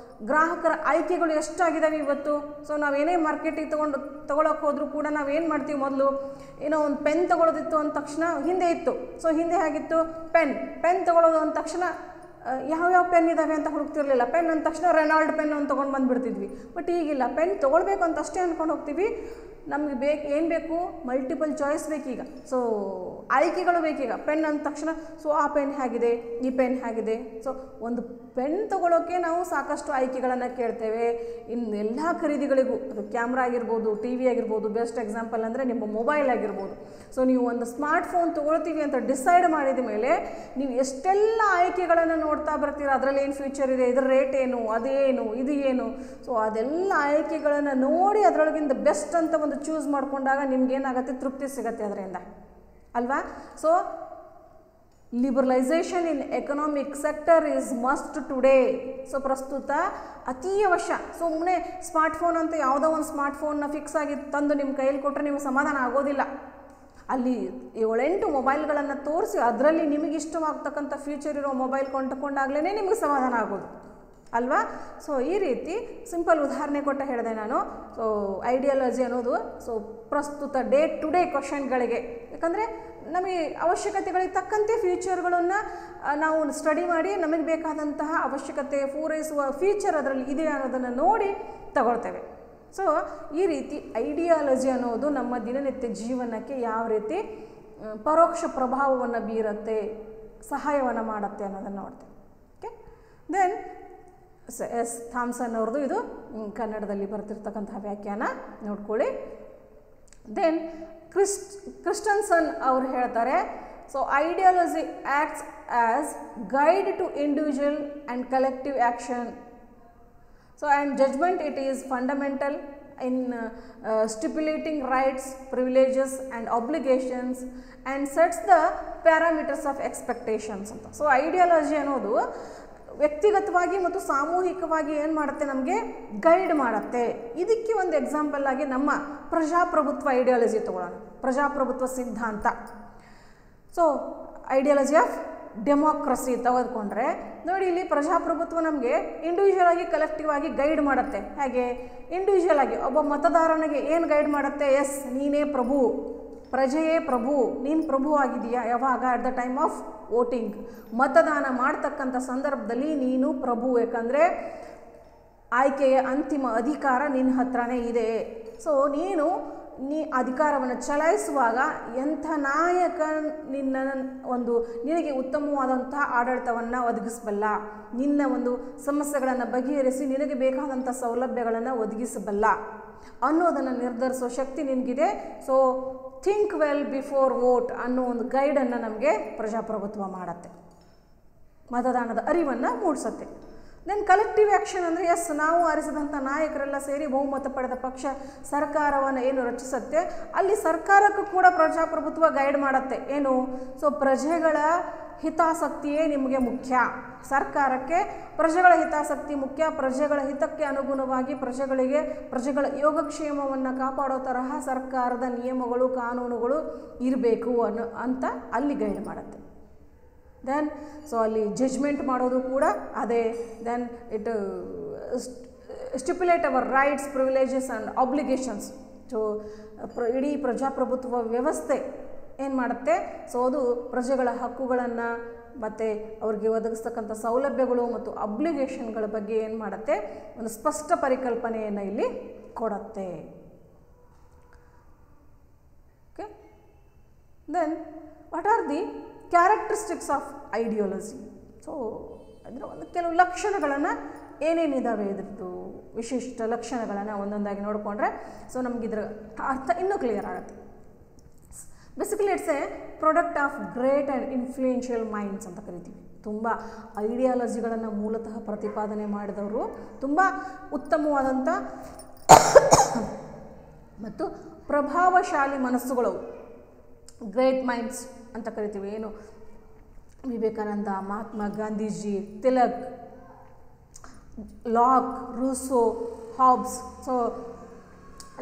S1: ಗ್ರಾಹಕರ ಆಯ್ಕೆಗಳು ಎಷ್ಟಾಗಿದ್ದಾವೆ ಇವತ್ತು. ಸೊ ನಾವೇನೇ ಮಾರ್ಕೆಟಿಗೆ ತೊಗೊಳಕ್ಕೆ ಹೋದರೂ ಕೂಡ ನಾವೇನು ಮಾಡ್ತೀವಿ, ಮೊದಲು ಏನೋ ಒಂದು ಪೆನ್ ತೊಗೊಳೋದಿತ್ತು ಅಂದ ತಕ್ಷಣ ಹಿಂದೆ ಇತ್ತು. ಸೊ ಹಿಂದೆ ಹೇಗಿತ್ತು, ಪೆನ್ ತೊಗೊಳೋದು ಅಂದ ತಕ್ಷಣ ಯಾವ್ಯಾವ ಪೆನ್ ಇದ್ದಾವೆ ಅಂತ ಹುಡುಕ್ತಿರ್ಲಿಲ್ಲ. ಪೆನ್ ಅಂದ ತಕ್ಷಣ ರೆನಾಲ್ಡ್ ಪೆನ್ ಅಂತ ತೊಗೊಂಡು ಬಂದುಬಿಡ್ತಿದ್ವಿ. ಬಟ್ ಈಗಿಲ್ಲ, ಪೆನ್ ತೊಗೊಳ್ಬೇಕು ಅಂತ ಅಷ್ಟೇ ಅಂದ್ಕೊಂಡು ಹೋಗ್ತೀವಿ. ನಮಗೆ ಏನು ಬೇಕು, ಮಲ್ಟಿಪಲ್ ಚಾಯ್ಸ್ ಬೇಕೀಗ. ಸೊ ಆಯ್ಕೆಗಳು ಬೇಕೀಗ. ಪೆನ್ ಅಂದ ತಕ್ಷಣ ಸೊ ಆ ಪೆನ್ ಹೇಗಿದೆ, ಈ ಪೆನ್ ಹೇಗಿದೆ. ಸೊ ಒಂದು ಪೆನ್ ತೊಗೊಳೋಕ್ಕೆ ನಾವು ಸಾಕಷ್ಟು ಆಯ್ಕೆಗಳನ್ನು ಕೇಳ್ತೇವೆ. ಇನ್ನು ಎಲ್ಲ ಖರೀದಿಗಳಿಗೂ, ಅದು ಕ್ಯಾಮ್ರಾ ಆಗಿರ್ಬೋದು, ಟಿ ವಿ ಆಗಿರ್ಬೋದು, ಬೆಸ್ಟ್ ಎಕ್ಸಾಂಪಲ್ ಅಂದರೆ ನಿಮ್ಮ ಮೊಬೈಲ್ ಆಗಿರ್ಬೋದು. ಸೊ ನೀವು ಒಂದು ಸ್ಮಾರ್ಟ್ಫೋನ್ ತೊಗೊಳ್ತೀವಿ ಅಂತ ಡಿಸೈಡ್ ಮಾಡಿದ ಮೇಲೆ ನೀವು ಎಷ್ಟೆಲ್ಲ ಆಯ್ಕೆಗಳನ್ನು ನೋಡ್ತಾ ಬರ್ತೀರ. ಅದರಲ್ಲಿ ಏನು ಫೀಚರ್ ಇದೆ, ಇದರ ರೇಟ್ ಏನು, ಅದೇನು, ಇದು ಏನು. ಸೊ ಅದೆಲ್ಲ ಆಯ್ಕೆಗಳನ್ನು ನೋಡಿ ಅದರೊಳಗಿಂದ ಬೆಸ್ಟ್ ಅಂತ ಒಂದು ಚೂಸ್ ಮಾಡಿಕೊಂಡಾಗ ನಿಮ್ಗೇನಾಗುತ್ತೆ, ತೃಪ್ತಿ ಸಿಗುತ್ತೆ ಅದರಿಂದ ಅಲ್ವಾ. So liberalisation in economic sector is must today. So ಪ್ರಸ್ತುತ ಅತೀ ಅವಶ್ಯ. ಸುಮ್ಮನೆ ಸ್ಮಾರ್ಟ್ಫೋನ್ ಅಂತ ಯಾವುದೋ ಒಂದು ಸ್ಮಾರ್ಟ್ಫೋನ್ನ ಫಿಕ್ಸ್ ಆಗಿ ತಂದು ನಿಮ್ಮ ಕೈಯಲ್ಲಿ ಕೊಟ್ಟರೆ ನೀವು ಸಮಾಧಾನ ಆಗೋದಿಲ್ಲ. ಅಲ್ಲಿ 7-8 ಮೊಬೈಲ್ಗಳನ್ನು ತೋರಿಸಿ ಅದರಲ್ಲಿ ನಿಮಗೆ ಇಷ್ಟವಾಗ್ತಕ್ಕಂಥ ಫ್ಯೂಚರ್ ಇರೋ ಮೊಬೈಲ್ ಕೊಂಡುಕೊಂಡಾಗಲೇ ನಿಮಗೆ ಸಮಾಧಾನ ಆಗೋದು ಅಲ್ವಾ. ಸೊ ಈ ರೀತಿ ಸಿಂಪಲ್ ಉದಾಹರಣೆ ಕೊಟ್ಟು ಹೇಳಿದೆ ನಾನು. ಸೊ ಐಡಿಯಾಲಜಿ ಅನ್ನೋದು ಸೊ ಪ್ರಸ್ತುತ ಡೇ ಟು ಡೇ ಕ್ವಶನ್ಗಳಿಗೆ, ಯಾಕಂದರೆ ನಮಗೆ ಅವಶ್ಯಕತೆಗಳಿಗೆ ತಕ್ಕಂತೆ ಫ್ಯೂಚರ್ಗಳನ್ನು ನಾವು ಸ್ಟಡಿ ಮಾಡಿ ನಮಗೆ ಬೇಕಾದಂತಹ ಅವಶ್ಯಕತೆ ಪೂರೈಸುವ ಫೀಚರ್ ಅದರಲ್ಲಿ ಇದೆ ಅನ್ನೋದನ್ನು ನೋಡಿ ತಗೊಳ್ತೇವೆ. ಸೊ ಈ ರೀತಿ ಐಡಿಯಾಲಜಿ ಅನ್ನೋದು ನಮ್ಮ ದಿನನಿತ್ಯ ಜೀವನಕ್ಕೆ ಯಾವ ರೀತಿ ಪರೋಕ್ಷ ಪ್ರಭಾವವನ್ನು ಬೀರುತ್ತೆ, ಸಹಾಯವನ್ನು ಮಾಡುತ್ತೆ ಅನ್ನೋದನ್ನು ನೋಡ್ತೇವೆ. ಓಕೆ, ದೆನ್ ಎಸ್ ಥಾಮ್ಸನ್ ಅವ್ರದ್ದು ಇದು ಕನ್ನಡದಲ್ಲಿ ಬರ್ತಿರ್ತಕ್ಕಂತಹ ವ್ಯಾಖ್ಯಾನ ನೋಡ್ಕೊಳ್ಳಿ. ದೆನ್ ಕ್ರಿಸ್ಟನ್ಸನ್ ಅವರು ಹೇಳ್ತಾರೆ, so ideology acts as guide to individual and collective action. So and judgment, it is fundamental in stipulating rights, privileges and obligations and sets the parameters of expectations ಅಂತ. So ideology ಅನ್ನೋದು ವ್ಯಕ್ತಿಗತವಾಗಿ ಮತ್ತು ಸಾಮೂಹಿಕವಾಗಿ ಏನು ಮಾಡುತ್ತೆ, ನಮಗೆ guide ಮಾಡುತ್ತೆ. ಇದಕ್ಕೆ ಒಂದು ಎಕ್ಸಾಂಪಲ್ ಆಗಿ ನಮ್ಮ ಪ್ರಜಾಪ್ರಭುತ್ವ ಐಡಿಯಾಲಜಿ ತಗೊಳ್ಳೋಣ. ಪ್ರಜಾಪ್ರಭುತ್ವ ಸಿದ್ಧಾಂತ. ಸೊ ಐಡಿಯಾಲಜಿ ಆಫ್ ಡೆಮೋಕ್ರಸಿ ತೆಗೆದುಕೊಂಡ್ರೆ ನೋಡಿ, ಇಲ್ಲಿ ಪ್ರಜಾಪ್ರಭುತ್ವ ನಮಗೆ ಇಂಡಿವಿಜುವಲ್ ಆಗಿ ಕಲೆಕ್ಟಿವ್ ಆಗಿ ಗೈಡ್ ಮಾಡುತ್ತೆ. ಹಾಗೆ ಇಂಡಿವಿಜುವಲ್ ಆಗಿ ಒಬ್ಬ ಮತದಾರನಿಗೆ ಏನು ಗೈಡ್ ಮಾಡುತ್ತೆ, ಎಸ್ ನೀನೇ ಪ್ರಭು, ಪ್ರಜೆಯೇ ಪ್ರಭು, ನೀನು ಪ್ರಭು ಆಗಿದೆಯಾ, ಯಾವಾಗ at the time of voting, ಮತದಾನ ಮಾಡ್ತಕ್ಕಂಥ ಸಂದರ್ಭದಲ್ಲಿ ನೀನು ಪ್ರಭು, ಯಾಕಂದರೆ ಆಯ್ಕೆಯ ಅಂತಿಮ ಅಧಿಕಾರ ನಿನ್ನ ಹತ್ರನೇ ಇದೆ. ಸೊ ನೀ ಅಧಿಕಾರವನ್ನು ಚಲಾಯಿಸುವಾಗ ಎಂಥ ನಾಯಕ ನಿನಗೆ ಉತ್ತಮವಾದಂಥ ಆಡಳಿತವನ್ನು ಒದಗಿಸಬಲ್ಲ, ನಿನ್ನ ಒಂದು ಸಮಸ್ಯೆಗಳನ್ನು ಬಗೆಹರಿಸಿ ನಿನಗೆ ಬೇಕಾದಂಥ ಸೌಲಭ್ಯಗಳನ್ನು ಒದಗಿಸಬಲ್ಲ ಅನ್ನೋದನ್ನು ನಿರ್ಧರಿಸೋ ಶಕ್ತಿ ನಿನಗಿದೆ. So think well before vote ಅನ್ನೋ ಒಂದು ಗೈಡನ್ನು ನಮಗೆ ಪ್ರಜಾಪ್ರಭುತ್ವ ಮಾಡುತ್ತೆ, ಮತದಾನದ ಅರಿವನ್ನು ಮೂಡಿಸುತ್ತೆ. ದೆನ್ ಕಲೆಕ್ಟಿವ್ ಆ್ಯಕ್ಷನ್ ಅಂದರೆ ಎಸ್ ನಾವು ಆರಿಸಿದಂಥ ನಾಯಕರೆಲ್ಲ ಸೇರಿ ಬಹುಮತ ಪಡೆದ ಪಕ್ಷ ಸರ್ಕಾರವನ್ನು ಏನು ರಚಿಸುತ್ತೆ, ಅಲ್ಲಿ ಸರ್ಕಾರಕ್ಕೂ ಕೂಡ ಪ್ರಜಾಪ್ರಭುತ್ವ ಗೈಡ್ ಮಾಡುತ್ತೆ. ಏನು, ಸೊ ಪ್ರಜೆಗಳ ಹಿತಾಸಕ್ತಿಯೇ ನಿಮಗೆ ಮುಖ್ಯ. ಸರ್ಕಾರಕ್ಕೆ ಪ್ರಜೆಗಳ ಹಿತಾಸಕ್ತಿ ಮುಖ್ಯ. ಪ್ರಜೆಗಳ ಹಿತಕ್ಕೆ ಅನುಗುಣವಾಗಿ ಪ್ರಜೆಗಳ ಯೋಗಕ್ಷೇಮವನ್ನು ಕಾಪಾಡೋ ತರಹ ಸರ್ಕಾರದ ನಿಯಮಗಳು ಕಾನೂನುಗಳು ಇರಬೇಕು ಅಂತ ಅಲ್ಲಿ ಗೈಡ್ ಮಾಡುತ್ತೆ. ದೆನ್ ಸೊ ಅಲ್ಲಿ ಜಡ್ಜ್ಮೆಂಟ್ ಮಾಡೋದು ಕೂಡ ಅದೇ. Then it stipulate our rights, privileges and obligations. So ಇಡೀ ಪ್ರಜಾಪ್ರಭುತ್ವ ವ್ಯವಸ್ಥೆ ಏನು ಮಾಡುತ್ತೆ, ಸೊ ಅದು ಪ್ರಜೆಗಳ ಹಕ್ಕುಗಳನ್ನು ಮತ್ತು ಅವ್ರಿಗೆ ಒದಗಿಸ್ತಕ್ಕಂಥ ಸೌಲಭ್ಯಗಳು ಮತ್ತು ಅಬ್ಲಿಗೇಷನ್ಗಳ ಬಗ್ಗೆ ಏನು ಮಾಡುತ್ತೆ, ಒಂದು ಸ್ಪಷ್ಟ ಪರಿಕಲ್ಪನೆಯನ್ನು ಇಲ್ಲಿ ಕೊಡುತ್ತೆ. Okay, then what are the characteristics of ideology. So ಅಂದರೆ ಒಂದು ಕೆಲವು ಲಕ್ಷಣಗಳನ್ನು ಏನೇನಿದ್ದಾವೆ, ಇದ್ರದ್ದು ವಿಶಿಷ್ಟ ಲಕ್ಷಣಗಳನ್ನು ಒಂದೊಂದಾಗಿ ನೋಡಿಕೊಂಡ್ರೆ ಸೊ ನಮಗಿದ್ರ ಅರ್ಥ ಇನ್ನೂ ಕ್ಲಿಯರ್ ಆಗುತ್ತೆ. Basically it's A product of great and influential minds ಅಂತ ಕರಿತೀವಿ. ತುಂಬ ಐಡಿಯಾಲಜಿಗಳನ್ನು ಮೂಲತಃ ಪ್ರತಿಪಾದನೆ ಮಾಡಿದವರು, ತುಂಬ ಉತ್ತಮವಾದಂಥ ಮತ್ತು ಪ್ರಭಾವಶಾಲಿ ಮನಸ್ಸುಗಳು, ಗ್ರೇಟ್ ಮೈಂಡ್ಸ್ ಅಂತ ಕರಿತೀವಿ. ಏನು Vivekananda, Mahatma Gandhiji, Tilak, Locke, Rousseau, Hobbes. So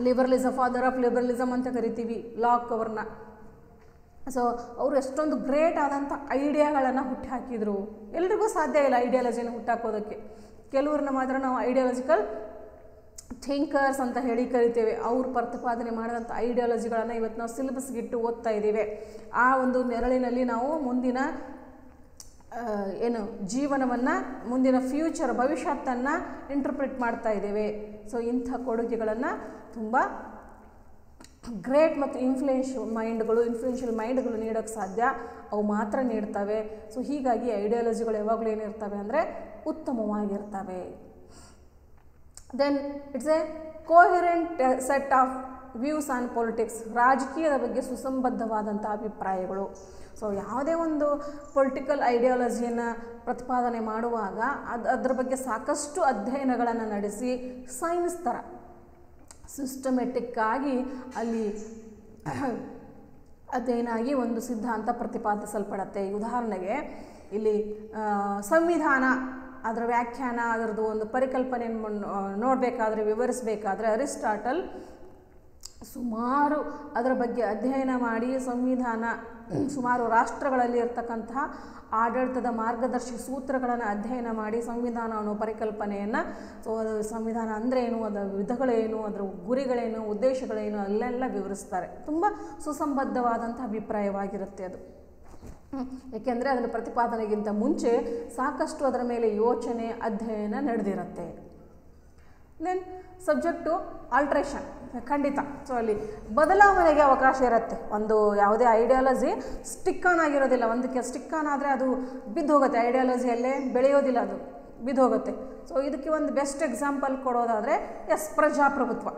S1: liberalism, father of liberalism ಅಂತ ಕರಿತೀವಿ ಲಾಕ್ ಅವ್ರನ್ನ. ಸೊ ಅವರು ಎಷ್ಟೊಂದು ಗ್ರೇಟ್ ಆದಂಥ ಐಡಿಯಾಗಳನ್ನು ಹುಟ್ಟಾಕಿದ್ರು. ಎಲ್ರಿಗೂ ಸಾಧ್ಯ ಇಲ್ಲ ಐಡಿಯಾಲಜಿನ ಹುಟ್ಟಾಕೋದಕ್ಕೆ. ಕೆಲವ್ರನ್ನ ಮಾತ್ರ ನಾವು ಐಡಿಯಾಲಜಿಕಲ್ ಥಿಂಕರ್ಸ್ ಅಂತ ಹೇಳಿ ಕರಿತೇವೆ. ಅವ್ರು ಪ್ರತಿಪಾದನೆ ಮಾಡಿದಂಥ ಐಡಿಯಾಲಜಿಗಳನ್ನು ಇವತ್ತು ನಾವು ಸಿಲೆಬಸ್ಗಿಟ್ಟು ಓದ್ತಾ ಇದ್ದೀವಿ. ಆ ಒಂದು ನೆರಳಿನಲ್ಲಿ ನಾವು ಮುಂದಿನ ಏನು ಜೀವನವನ್ನು, ಮುಂದಿನ ಫ್ಯೂಚರ್, ಭವಿಷ್ಯತ್ತನ್ನು ಇಂಟರ್ಪ್ರಿಟ್ ಮಾಡ್ತಾ ಇದ್ದೇವೆ. ಸೊ ಇಂಥ ಕೊಡುಗೆಗಳನ್ನು ತುಂಬ ಗ್ರೇಟ್ ಮತ್ತು ಇನ್ಫ್ಲೂಯೆನ್ಷಿಯಲ್ ಮೈಂಡ್ಗಳು ನೀಡೋಕ್ಕೆ ಸಾಧ್ಯ, ಅವು ಮಾತ್ರ ನೀಡ್ತವೆ. ಸೊ ಹೀಗಾಗಿ ಐಡಿಯಾಲಜಿಗಳು ಯಾವಾಗಲೂ ಏನಿರ್ತವೆ ಅಂದರೆ ಉತ್ತಮವಾಗಿರ್ತವೆ. Then it's a coherent set of views on politics. ರಾಜಕೀಯದ ಬಗ್ಗೆ ಸುಸಂಬದ್ಧವಾದಂಥ ಅಭಿಪ್ರಾಯಗಳು. ಸೊ ಯಾವುದೇ ಒಂದು ಪೊಲಿಟಿಕಲ್ ಐಡಿಯಾಲಜಿಯನ್ನು ಪ್ರತಿಪಾದನೆ ಮಾಡುವಾಗ ಅದರ ಬಗ್ಗೆ ಸಾಕಷ್ಟು ಅಧ್ಯಯನಗಳನ್ನು ನಡೆಸಿ ಸೈನ್ಸ್ ಥರ ಸಿಸ್ಟಮೆಟಿಕ್ ಆಗಿ ಅಲ್ಲಿ ಅದೇನಾಗಿ ಒಂದು ಸಿದ್ಧಾಂತ ಪ್ರತಿಪಾದಿಸಲ್ಪಡುತ್ತೆ. ಉದಾಹರಣೆಗೆ ಇಲ್ಲಿ ಸಂವಿಧಾನ, ಅದರ ವ್ಯಾಖ್ಯಾನ, ಅದರದ್ದು ಒಂದು ಪರಿಕಲ್ಪನೆಯನ್ನು ನೋಡಬೇಕಾದ್ರೆ, ವಿವರಿಸಬೇಕಾದ್ರೆ ಅರಿಸ್ಟಾಟಲ್ ಸುಮಾರು ಅದರ ಬಗ್ಗೆ ಅಧ್ಯಯನ ಮಾಡಿ ಸಂವಿಧಾನ, ಸುಮಾರು ರಾಷ್ಟ್ರಗಳಲ್ಲಿ ಇರ್ತಕ್ಕಂತಹ ಆಡಳಿತದ ಮಾರ್ಗದರ್ಶಿ ಸೂತ್ರಗಳನ್ನು ಅಧ್ಯಯನ ಮಾಡಿ ಸಂವಿಧಾನ ಅನ್ನೋ ಪರಿಕಲ್ಪನೆಯನ್ನು, ಸೊ ಅದು ಸಂವಿಧಾನ ಅಂದರೆ ಏನು, ಅದರ ವಿಧಗಳೇನು, ಅದರ ಗುರಿಗಳೇನು, ಉದ್ದೇಶಗಳೇನು ಅಲ್ಲೆಲ್ಲ ವಿವರಿಸ್ತಾರೆ. ತುಂಬ ಸುಸಂಬದ್ಧವಾದಂಥ ಅಭಿಪ್ರಾಯವಾಗಿರುತ್ತೆ ಅದು. ಏಕೆಂದರೆ ಅದರ ಪ್ರತಿಪಾದನೆಗಿಂತ ಮುಂಚೆ ಸಾಕಷ್ಟು ಅದರ ಮೇಲೆ ಯೋಚನೆ, ಅಧ್ಯಯನ ನಡೆದಿರುತ್ತೆ. ದೆನ್ ಸಬ್ಜೆಕ್ಟು ಆಲ್ಟ್ರೇಷನ್, ಖಂಡಿತ. ಸೊ ಅಲ್ಲಿ ಬದಲಾವಣೆಗೆ ಅವಕಾಶ ಇರುತ್ತೆ. ಒಂದು ಯಾವುದೇ ಐಡಿಯಾಲಜಿ ಸ್ಟಿಕ್ ಆನ್ ಆಗಿರೋದಿಲ್ಲ. ಒಂದಕ್ಕೆ ಸ್ಟಿಕ್ ಆನ್ ಆದರೆ ಅದು ಬಿದ್ದು ಹೋಗುತ್ತೆ. ಐಡಿಯಾಲಜಿಯಲ್ಲೇ ಬೆಳೆಯೋದಿಲ್ಲ, ಅದು ಬಿದ್ದು ಹೋಗುತ್ತೆ. ಸೊ ಇದಕ್ಕೆ ಒಂದು ಬೆಸ್ಟ್ ಎಕ್ಸಾಂಪಲ್ ಕೊಡೋದಾದರೆ ಪ್ರಜಾಪ್ರಭುತ್ವ,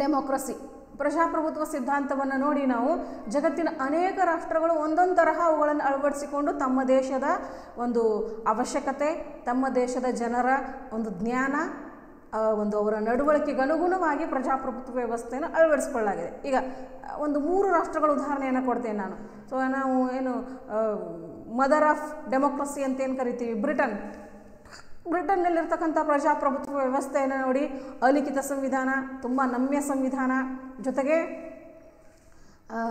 S1: ಡೆಮೋಕ್ರಸಿ. ಪ್ರಜಾಪ್ರಭುತ್ವ ಸಿದ್ಧಾಂತವನ್ನು ನೋಡಿ ನಾವು ಜಗತ್ತಿನ ಅನೇಕ ರಾಷ್ಟ್ರಗಳು ಒಂದೊಂದು ತರಹ ಅವುಗಳನ್ನು ಅಳವಡಿಸಿಕೊಂಡು ತಮ್ಮ ದೇಶದ ಒಂದು ಅವಶ್ಯಕತೆ, ತಮ್ಮ ದೇಶದ ಜನರ ಒಂದು ಜ್ಞಾನ, ಒಂದು ಅವರ ನಡವಳಿಕೆಗೆ ಅನುಗುಣವಾಗಿ ಪ್ರಜಾಪ್ರಭುತ್ವ ವ್ಯವಸ್ಥೆಯನ್ನು ಅಳವಡಿಸಿಕೊಳ್ಳಲಾಗಿದೆ. ಈಗ ಒಂದು 3 ರಾಷ್ಟ್ರಗಳ ಉದಾಹರಣೆಯನ್ನು ಕೊಡ್ತೇನೆ ನಾನು. ಸೊ ನಾವು ಏನು ಮದರ್ ಆಫ್ ಡೆಮೋಕ್ರಸಿ ಅಂತ ಏನು ಕರಿತೀವಿ, ಬ್ರಿಟನ್ನಲ್ಲಿರ್ತಕ್ಕಂಥ ಪ್ರಜಾಪ್ರಭುತ್ವ ವ್ಯವಸ್ಥೆಯನ್ನು ನೋಡಿ, ಅಲಿಖಿತ ಸಂವಿಧಾನ, ತುಂಬ ನಮ್ಯ ಸಂವಿಧಾನ, ಜೊತೆಗೆ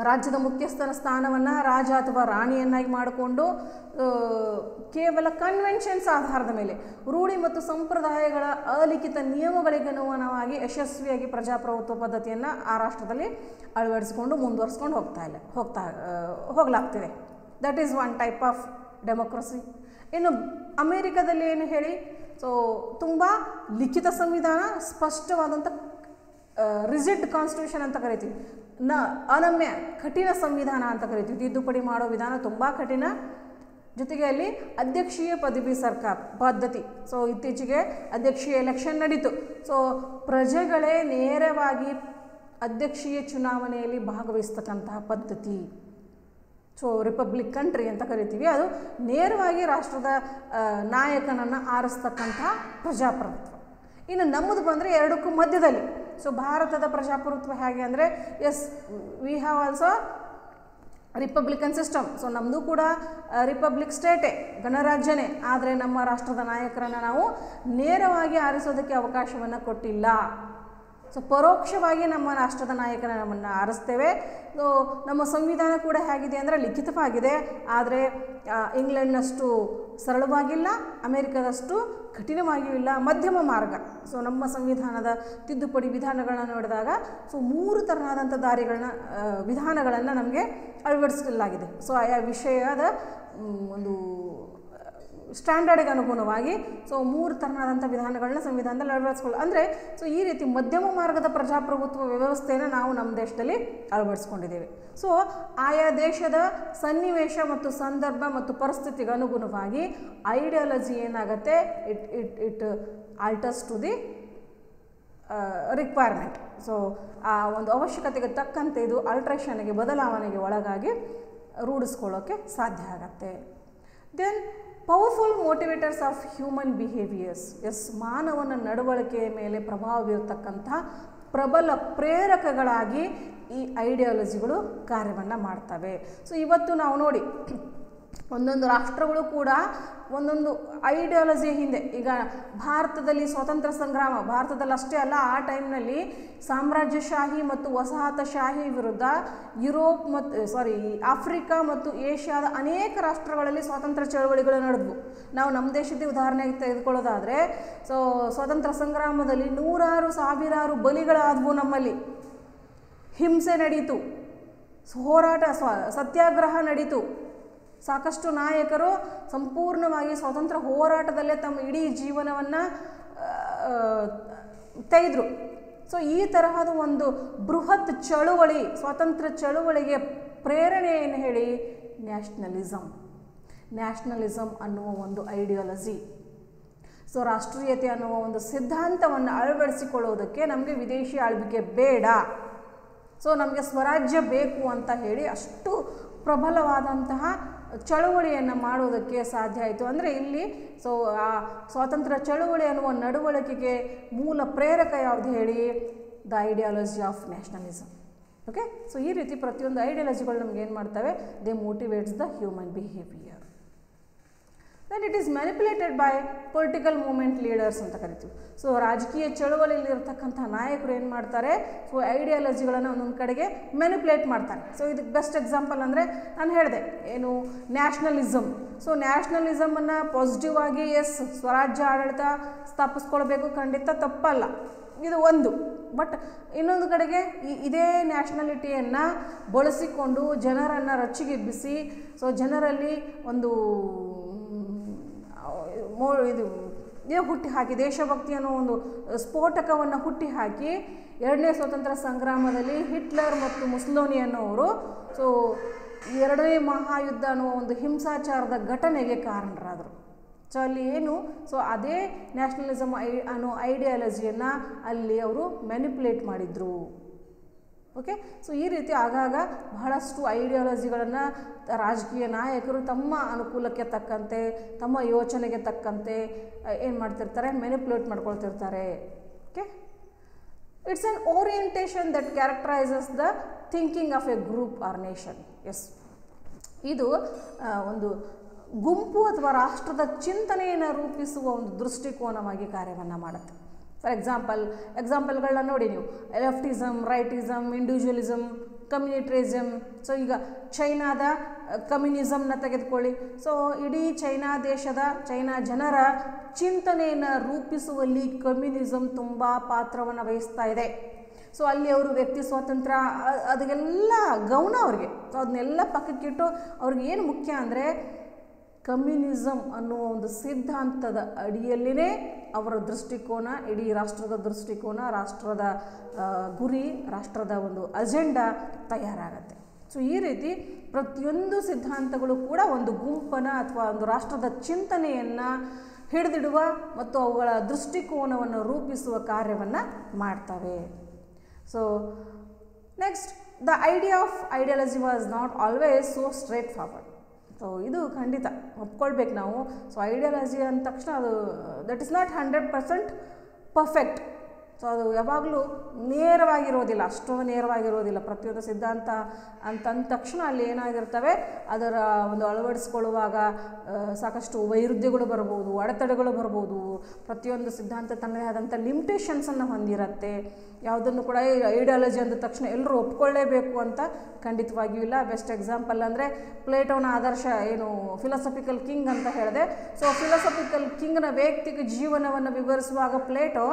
S1: ರಾಜ್ಯದ ಮುಖ್ಯಸ್ಥನ ಸ್ಥಾನವನ್ನು ರಾಜ ಅಥವಾ ರಾಣಿಯನ್ನಾಗಿ ಮಾಡಿಕೊಂಡು ಕೇವಲ ಕನ್ವೆನ್ಷನ್ಸ್ ಆಧಾರದ ಮೇಲೆ ರೂಢಿ ಮತ್ತು ಸಂಪ್ರದಾಯಗಳ ಅಲಿಖಿತ ನಿಯಮಗಳಿಗೆ ಅನುಗುಣವಾಗಿ ಯಶಸ್ವಿಯಾಗಿ ಪ್ರಜಾಪ್ರಭುತ್ವ ಪದ್ಧತಿಯನ್ನು ಆ ರಾಷ್ಟ್ರದಲ್ಲಿ ಅಳವಡಿಸಿಕೊಂಡು ಮುಂದುವರಿಸ್ಕೊಂಡು ಹೋಗಲಾಗ್ತಿದೆ. That is one type of democracy. ಇನ್ನು ಅಮೇರಿಕಾದಲ್ಲಿ ಏನು ಹೇಳಿ, ಸೊ ತುಂಬ ಲಿಖಿತ ಸಂವಿಧಾನ, ಸ್ಪಷ್ಟವಾದಂಥ ರಿಜಿಡ್ ಕಾನ್ಸ್ಟಿಟ್ಯೂಷನ್ ಅಂತ ಕರಿತೀವಿ, ಅನಮ್ಯ ಕಠಿಣ ಸಂವಿಧಾನ ಅಂತ ಕರಿತೀವಿ. ತಿದ್ದುಪಡಿ ಮಾಡೋ ವಿಧಾನ ತುಂಬ ಕಠಿಣ. ಜೊತೆಗೆ ಅಲ್ಲಿ ಅಧ್ಯಕ್ಷೀಯ ಪದವಿ ಸರ್ಕಾರ ಪದ್ಧತಿ. ಸೊ ಇತ್ತೀಚೆಗೆ ಅಧ್ಯಕ್ಷೀಯ ಎಲೆಕ್ಷನ್ ನಡೀತು. ಸೊ ಪ್ರಜೆಗಳೇ ನೇರವಾಗಿ ಅಧ್ಯಕ್ಷೀಯ ಚುನಾವಣೆಯಲ್ಲಿ ಭಾಗವಹಿಸ್ತಕ್ಕಂತಹ ಪದ್ಧತಿ. ಸೊ ರಿಪಬ್ಲಿಕ್ ಕಂಟ್ರಿ ಅಂತ ಕರಿತೀವಿ. ಅದು ನೇರವಾಗಿ ರಾಷ್ಟ್ರದ ನಾಯಕನನ್ನು ಆರಿಸ್ತಕ್ಕಂತಹ ಪ್ರಜಾಪ್ರಭುತ್ವ. ಇನ್ನು ನಮ್ಮದು ಬಂದರೆ ಎರಡಕ್ಕೂ ಮಧ್ಯದಲ್ಲಿ. ಸೊ ಭಾರತದ ಪ್ರಜಾಪ್ರಭುತ್ವ ಹೇಗೆ ಅಂದರೆ, we have also Republican system. So ನಮ್ಮದು ಕೂಡ ರಿಪಬ್ಲಿಕ್ ಸ್ಟೇಟೇ, ಗಣರಾಜ್ಯನೇ. ಆದರೆ ನಮ್ಮ ರಾಷ್ಟ್ರದ ನಾಯಕರನ್ನು ನಾವು ನೇರವಾಗಿ ಆರಿಸೋದಕ್ಕೆ ಅವಕಾಶವನ್ನು ಕೊಟ್ಟಿಲ್ಲ. ಸೊ ಪರೋಕ್ಷವಾಗಿ ನಮ್ಮ ರಾಷ್ಟ್ರದ ನಾಯಕನ ನಮ್ಮನ್ನು ಆರಿಸ್ತೇವೆ. ಸೊ ನಮ್ಮ ಸಂವಿಧಾನ ಕೂಡ ಹೇಗಿದೆ ಅಂದರೆ ಲಿಖಿತವಾಗಿದೆ, ಆದರೆ ಇಂಗ್ಲೆಂಡ್ನಷ್ಟು ಸರಳವಾಗಿಲ್ಲ, ಅಮೇರಿಕಾದಷ್ಟು ಕಠಿಣವಾಗಿಯೂ ಇಲ್ಲ, ಮಧ್ಯಮ ಮಾರ್ಗ. ಸೊ ನಮ್ಮ ಸಂವಿಧಾನದ ತಿದ್ದುಪಡಿ ವಿಧಾನಗಳನ್ನು ನೋಡಿದಾಗ ಸೊ 3 ತರಹದಂಥ ವಿಧಾನಗಳನ್ನು ನಮಗೆ ಅಳವಡಿಸಲಾಗಿದೆ. ಸೊ ಆಯಾ ವಿಷಯದ ಒಂದು ಸ್ಟ್ಯಾಂಡರ್ಡ್ಗೆ ಅನುಗುಣವಾಗಿ ಸೊ 3 ತರಹದಂಥ ವಿಧಾನಗಳನ್ನ ಸಂವಿಧಾನದಲ್ಲಿ ಅಳವಡಿಸ್ಕೊಳ್ಳ ಅಂದರೆ ಸೊ ಈ ರೀತಿ ಮಧ್ಯಮ ಮಾರ್ಗದ ಪ್ರಜಾಪ್ರಭುತ್ವ ವ್ಯವಸ್ಥೆಯನ್ನು ನಾವು ನಮ್ಮ ದೇಶದಲ್ಲಿ ಅಳವಡಿಸ್ಕೊಂಡಿದ್ದೇವೆ. ಸೊ ಆಯಾ ದೇಶದ ಸನ್ನಿವೇಶ ಮತ್ತು ಸಂದರ್ಭ ಮತ್ತು ಪರಿಸ್ಥಿತಿಗೆ ಅನುಗುಣವಾಗಿ ಐಡಿಯಾಲಜಿ ಏನಾಗುತ್ತೆ, it alters to the requirement. So ಆ ಒಂದು ಅವಶ್ಯಕತೆಗೆ ತಕ್ಕಂತೆ ಇದು ಆಲ್ಟ್ರೇಷನ್ಗೆ, ಬದಲಾವಣೆಗೆ ಒಳಗಾಗಿ ರೂಢಿಸ್ಕೊಳ್ಳೋಕ್ಕೆ ಸಾಧ್ಯ ಆಗತ್ತೆ. Then powerful motivators of human behaviours. ಮಾನವನ ನಡವಳಿಕೆಯ ಮೇಲೆ ಪ್ರಭಾವ ಬೀರತಕ್ಕಂಥ ಪ್ರಬಲ ಪ್ರೇರಕಗಳಾಗಿ ಈ ಐಡಿಯಾಲಜಿಗಳು ಕಾರ್ಯವನ್ನು ಮಾಡ್ತವೆ. ಸೊ ಇವತ್ತು ನಾವು ನೋಡಿ ಒಂದೊಂದು ರಾಷ್ಟ್ರಗಳು ಕೂಡ ಒಂದೊಂದು ಐಡಿಯಾಲಜಿ ಹಿಂದೆ, ಈಗ ಭಾರತದಲ್ಲಿ ಸ್ವಾತಂತ್ರ್ಯ ಸಂಗ್ರಾಮ, ಭಾರತದಲ್ಲಿ ಅಷ್ಟೇ ಅಲ್ಲ, ಆ ಟೈಮ್ನಲ್ಲಿ ಸಾಮ್ರಾಜ್ಯಶಾಹಿ ಮತ್ತು ವಸಾಹತಶಾಹಿ ವಿರುದ್ಧ ಯುರೋಪ್ ಮತ್ತು ಆಫ್ರಿಕಾ ಮತ್ತು ಏಷ್ಯಾದ ಅನೇಕ ರಾಷ್ಟ್ರಗಳಲ್ಲಿ ಸ್ವಾತಂತ್ರ್ಯ ಚಳವಳಿಗಳು ನಡೆದವು. ನಾವು ನಮ್ಮ ದೇಶದ ಉದಾಹರಣೆಗೆ ತೆಗೆದುಕೊಳ್ಳೋದಾದರೆ, ಸ್ವಾತಂತ್ರ್ಯ ಸಂಗ್ರಾಮದಲ್ಲಿ ನೂರಾರು ಸಾವಿರಾರು ಬಲಿಗಳಾದವು, ನಮ್ಮಲ್ಲಿ ಹಿಂಸೆ ನಡೀತು, ಹೋರಾಟ ಸತ್ಯಾಗ್ರಹ ನಡೀತು. ಸಾಕಷ್ಟು ನಾಯಕರು ಸಂಪೂರ್ಣವಾಗಿ ಸ್ವಾತಂತ್ರ್ಯ ಹೋರಾಟದಲ್ಲೇ ತಮ್ಮ ಇಡೀ ಜೀವನವನ್ನು ತೆಗೆದರು. ಸೊ ಈ ತರಹದ ಒಂದು ಬೃಹತ್ ಚಳುವಳಿ, ಸ್ವಾತಂತ್ರ್ಯ ಚಳುವಳಿಗೆ ಪ್ರೇರಣೆ ಏನು ಹೇಳಿ, ನ್ಯಾಷನಲಿಸಮ್ ಅನ್ನುವ ಒಂದು ಐಡಿಯಾಲಜಿ. ಸೊ ರಾಷ್ಟ್ರೀಯತೆ ಅನ್ನುವ ಒಂದು ಸಿದ್ಧಾಂತವನ್ನು ಅಳವಡಿಸಿಕೊಳ್ಳೋದಕ್ಕೆ ನಮಗೆ ವಿದೇಶಿ ಆಳ್ವಿಕೆ ಬೇಡ, ಸೊ ನಮಗೆ ಸ್ವರಾಜ್ಯ ಬೇಕು ಅಂತ ಹೇಳಿ ಅಷ್ಟು ಪ್ರಬಲವಾದಂತಹ ಚಳುವಳಿಯನ್ನು ಮಾಡೋದಕ್ಕೆ ಸಾಧ್ಯ ಆಯಿತು. ಅಂದರೆ ಇಲ್ಲಿ ಆ ಸ್ವಾತಂತ್ರ್ಯ ಚಳುವಳಿ ಅನ್ನುವ ನಡವಳಿಕೆಗೆ ಮೂಲ ಪ್ರೇರಕ ಯಾವುದು ಹೇಳಿ, the ideology of nationalism. Okay, so ಈ ರೀತಿ ಪ್ರತಿಯೊಂದು ಐಡಿಯಾಲಜಿಗಳು ನಮ್ಗೆ ಏನು ಮಾಡ್ತವೆ, they motivates the human behaviour. Then it is manipulated by political movement leaders ಅಂತ ಕರಿತೀವಿ. ಸೊ ರಾಜಕೀಯ ಚಳುವಳಿಯಲ್ಲಿ ಇರತಕ್ಕಂಥ ನಾಯಕರು ಏನು ಮಾಡ್ತಾರೆ, ಸೊ ಐಡಿಯಾಲಜಿಗಳನ್ನು ಒಂದೊಂದು ಕಡೆಗೆ ಮ್ಯಾನಿಪ್ಯುಲೇಟ್ ಮಾಡ್ತಾರೆ. ಸೊ ಇದಕ್ಕೆ ಬೆಸ್ಟ್ ಎಕ್ಸಾಂಪಲ್ ಅಂದರೆ ನಾನು ಹೇಳಿದೆ ಏನು, ನ್ಯಾಷನಲಿಸಮ್. ಸೊ ನ್ಯಾಷನಲಿಸಮನ್ನು ಪಾಸಿಟಿವ್ ಆಗಿ ಸ್ವರಾಜ್ಯ ಆಡಳಿತ ಸ್ಥಾಪಿಸ್ಕೊಳ್ಬೇಕು, ಖಂಡಿತ ತಪ್ಪಲ್ಲ, ಇದು ಒಂದು. ಬಟ್ ಇನ್ನೊಂದು ಕಡೆಗೆ ಇದೇ ನ್ಯಾಷನಾಲಿಟಿಯನ್ನು ಬಳಸಿಕೊಂಡು ಜನರನ್ನು ರಚ್ಚಿಗೆಬ್ಬಿಸಿ, ಸೊ ಜನರಲ್ಲಿ ಒಂದು ಹುಟ್ಟಿ ಹಾಕಿ, ದೇಶಭಕ್ತಿ ಅನ್ನೋ ಒಂದು ಸ್ಫೋಟಕವನ್ನು ಹುಟ್ಟಿ ಹಾಕಿ, ಎರಡನೇ ಸ್ವಾತಂತ್ರ್ಯ ಸಂಗ್ರಾಮದಲ್ಲಿ ಹಿಟ್ಲರ್ ಮತ್ತು ಮುಸ್ಸೋಲಿನಿ ಅನ್ನೋರು ಸೊ ಎರಡನೇ ಮಹಾಯುದ್ಧ ಅನ್ನುವ ಒಂದು ಹಿಂಸಾಚಾರದ ಘಟನೆಗೆ ಕಾರಣರಾದರು. ಸೊ ಅಲ್ಲಿ ಏನು, ಸೊ ಅದೇ ನ್ಯಾಷನಲಿಸಮ್ ಅನ್ನೋ ಐಡಿಯಾಲಜಿಯನ್ನು ಅಲ್ಲಿ ಅವರು ಮ್ಯಾನಿಪ್ಯುಲೇಟ್ ಮಾಡಿದರು. ಓಕೆ, ಸೊ ಈ ರೀತಿ ಆಗಾಗ ಬಹಳಷ್ಟು ಐಡಿಯಾಲಜಿಗಳನ್ನು ರಾಜಕೀಯ ನಾಯಕರು ತಮ್ಮ ಅನುಕೂಲಕ್ಕೆ ತಕ್ಕಂತೆ, ತಮ್ಮ ಯೋಚನೆಗೆ ತಕ್ಕಂತೆ ಏನು ಮಾಡ್ತಿರ್ತಾರೆ, ಮ್ಯಾನಿಪ್ಯುಲೇಟ್ ಮಾಡ್ಕೊಳ್ತಿರ್ತಾರೆ. Okay, it's an orientation that characterises the thinking of a group or nation. Yes, ಇದು ಒಂದು ಗುಂಪು ಅಥವಾ ರಾಷ್ಟ್ರದ ಚಿಂತನೆಯನ್ನು ರೂಪಿಸುವ ಒಂದು ದೃಷ್ಟಿಕೋನವಾಗಿ ಕಾರ್ಯವನ್ನು ಮಾಡುತ್ತೆ. ಫಾರ್ ಎಕ್ಸಾಂಪಲ್ಗಳನ್ನ ನೋಡಿ ನೀವು, ಲೆಫ್ಟಿಸಮ್, ರೈಟಿಸಮ್, ಇಂಡಿವಿಜುವಲಿಸಮ್, ಕಮ್ಯುನಿಟರಿಸಮ್. ಸೊ ಈಗ ಚೈನಾದ ಕಮ್ಯುನಿಸಮ್ನ ತೆಗೆದುಕೊಳ್ಳಿ. ಸೊ ಇಡೀ ಚೈನಾ ಜನರ ಚಿಂತನೆಯನ್ನು ರೂಪಿಸುವಲ್ಲಿ ಕಮ್ಯುನಿಸಮ್ ತುಂಬ ಪಾತ್ರವನ್ನು ವಹಿಸ್ತಾ ಇದೆ. ಸೊ ಅಲ್ಲಿ ಅವರು ವ್ಯಕ್ತಿ ಸ್ವಾತಂತ್ರ್ಯ ಅದಕ್ಕೆಲ್ಲ ಗೌನ ಅವ್ರಿಗೆ. ಸೊ ಅದನ್ನೆಲ್ಲ ಪಕ್ಕಕ್ಕಿಟ್ಟು ಅವ್ರಿಗೆ ಏನು ಮುಖ್ಯ ಅಂದರೆ ಕಮ್ಯುನಿಸಮ್ ಅನ್ನುವ ಒಂದು ಸಿದ್ಧಾಂತದ ಅಡಿಯಲ್ಲಿನೇ ಅವರ ದೃಷ್ಟಿಕೋನ, ಇಡೀ ರಾಷ್ಟ್ರದ ದೃಷ್ಟಿಕೋನ, ರಾಷ್ಟ್ರದ ಗುರಿ, ರಾಷ್ಟ್ರದ ಒಂದು ಅಜೆಂಡಾ ತಯಾರಾಗತ್ತೆ. ಸೊ ಈ ರೀತಿ ಪ್ರತಿಯೊಂದು ಸಿದ್ಧಾಂತಗಳು ಕೂಡ ಒಂದು ಗುಂಪನ ಅಥವಾ ಒಂದು ರಾಷ್ಟ್ರದ ಚಿಂತನೆಯನ್ನು ಹಿಡಿದಿಡುವ ಮತ್ತು ಅವುಗಳ ದೃಷ್ಟಿಕೋನವನ್ನು ರೂಪಿಸುವ ಕಾರ್ಯವನ್ನು ಮಾಡ್ತವೆ. So next, the idea of ideology was not always so straight forward. So ಇದು ಖಂಡಿತ ಒಪ್ಕೊಳ್ಬೇಕು ನಾವು. ಸೊ ಐಡಿಯಾಲಜಿ ಅಂದ ತಕ್ಷಣ ಅದು that is not 100% perfect. So ಅದು ಯಾವಾಗಲೂ ನೇರವಾಗಿರೋದಿಲ್ಲ, ಅಷ್ಟೊಂದು ನೇರವಾಗಿರೋದಿಲ್ಲ. ಪ್ರತಿಯೊಂದು ಸಿದ್ಧಾಂತ ಅಂತಂದ ತಕ್ಷಣ ಅಲ್ಲಿ ಏನಾಗಿರ್ತವೆ, ಅದರ ಒಂದು ಅಳವಡಿಸ್ಕೊಳ್ಳುವಾಗ ಸಾಕಷ್ಟು ವೈರುಧ್ಯಗಳು ಬರ್ಬೋದು, ಅಡೆತಡೆಗಳು ಬರ್ಬೋದು. ಪ್ರತಿಯೊಂದು ಸಿದ್ಧಾಂತ ತನ್ನದೇ ಆದಂಥ ಲಿಮಿಟೇಷನ್ಸನ್ನು ಹೊಂದಿರುತ್ತೆ. ಯಾವುದನ್ನು ಕೂಡ ಐಡಿಯಾಲಜಿ ಅಂದ ತಕ್ಷಣ ಎಲ್ಲರೂ ಒಪ್ಕೊಳ್ಳೇಬೇಕು ಅಂತ ಖಂಡಿತವಾಗಿಯೂ ಇಲ್ಲ. ಬೆಸ್ಟ್ ಎಕ್ಸಾಂಪಲ್ ಅಂದರೆ ಪ್ಲೇಟೋನ ಆದರ್ಶ ಏನು ಫಿಲಾಸಫಿಕಲ್ ಕಿಂಗ್ ಅಂತ ಹೇಳಿದೆ. ಸೊ ಫಿಲಾಸಫಿಕಲ್ ಕಿಂಗ್ನ ವೈಯಕ್ತಿಕ ಜೀವನವನ್ನು ವಿವರಿಸುವಾಗ ಪ್ಲೇಟೋ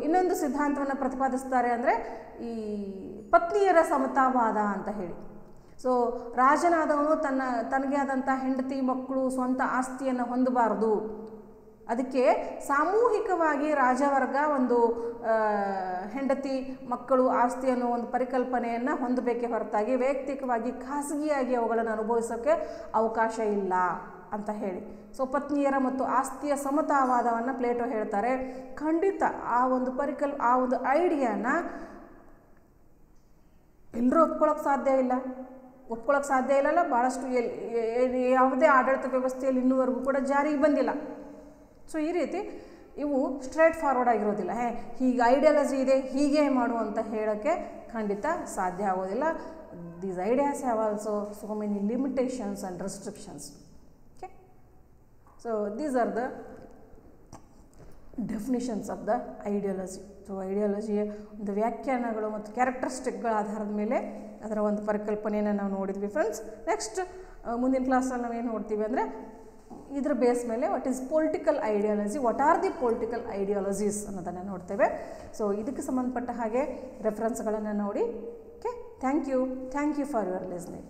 S1: ಇನ್ನೊಂದು ಸಿದ್ಧಾಂತವನ್ನು ಪ್ರತಿಪಾದಿಸ್ತಾರೆ, ಅಂದರೆ ಈ ಪತ್ನಿಯರ ಸಮತಾವಾದ ಅಂತ ಹೇಳಿ. ಸೊ ರಾಜನಾದವನು ತನಗೆ ಆದಂಥ ಹೆಂಡತಿ, ಮಕ್ಕಳು, ಸ್ವಂತ ಆಸ್ತಿಯನ್ನು ಹೊಂದಬಾರ್ದು. ಅದಕ್ಕೆ ಸಾಮೂಹಿಕವಾಗಿ ರಾಜವರ್ಗ ಒಂದು ಹೆಂಡತಿ, ಮಕ್ಕಳು, ಆಸ್ತಿ ಅನ್ನೋ ಒಂದು ಪರಿಕಲ್ಪನೆಯನ್ನು ಹೊಂದಬೇಕೇ ಹೊರತಾಗಿ ವೈಯಕ್ತಿಕವಾಗಿ ಖಾಸಗಿಯಾಗಿ ಅವುಗಳನ್ನು ಅನುಭವಿಸೋಕ್ಕೆ ಅವಕಾಶ ಇಲ್ಲ ಅಂತ ಹೇಳಿ. ಸೊ ಪತ್ನಿಯರ ಮತ್ತು ಆಸ್ತಿಯ ಸಮತಾವಾದವನ್ನು ಪ್ಲೇಟೋ ಹೇಳ್ತಾರೆ. ಖಂಡಿತ ಆ ಒಂದು ಐಡಿಯಾನ ಎಲ್ಲರೂ ಒಪ್ಕೊಳ್ಳೋಕೆ ಸಾಧ್ಯ ಇಲ್ಲಲ್ಲ. ಭಾಳಷ್ಟು ಯಾವುದೇ ಆಡಳಿತ ವ್ಯವಸ್ಥೆಯಲ್ಲಿ ಇನ್ನೂವರೆಗೂ ಕೂಡ ಜಾರಿಗೆ ಬಂದಿಲ್ಲ. ಸೊ ಈ ರೀತಿ ಇವು ಸ್ಟ್ರೇಟ್ ಫಾರ್ವರ್ಡ್ ಆಗಿರೋದಿಲ್ಲ. ಹೀಗೆ ಐಡಿಯಾಲಜಿ ಇದೆ, ಹೀಗೆ ಮಾಡು ಅಂತ ಹೇಳೋಕ್ಕೆ ಖಂಡಿತ ಸಾಧ್ಯ ಆಗೋದಿಲ್ಲ. these ideas have also so many limitations and restrictions. Okay, so these are the definitions of the ideology. So ಐಡಿಯಾಲಜಿಯ ಒಂದು ವ್ಯಾಖ್ಯಾನಗಳು ಮತ್ತು ಕ್ಯಾರೆಕ್ಟರಿಸ್ಟಿಕ್ಗಳ ಆಧಾರದ ಮೇಲೆ ಅದರ ಒಂದು ಪರಿಕಲ್ಪನೆಯನ್ನು ನಾವು ನೋಡಿದ್ವಿ ಫ್ರೆಂಡ್ಸ್. ನೆಕ್ಸ್ಟ್ ಮುಂದಿನ ಕ್ಲಾಸಲ್ಲಿ ನಾವೇನು ನೋಡ್ತೀವಿ ಅಂದರೆ ಇದರ ಬೇಸ್ ಮೇಲೆ what is political ideology, what are the political ideologies ಅನ್ನೋದನ್ನು ನೋಡ್ತೇವೆ. ಸೊ ಇದಕ್ಕೆ ಸಂಬಂಧಪಟ್ಟ ಹಾಗೆ ರೆಫರೆನ್ಸ್ಗಳನ್ನು ನೋಡಿ. Okay, thank you for your listening.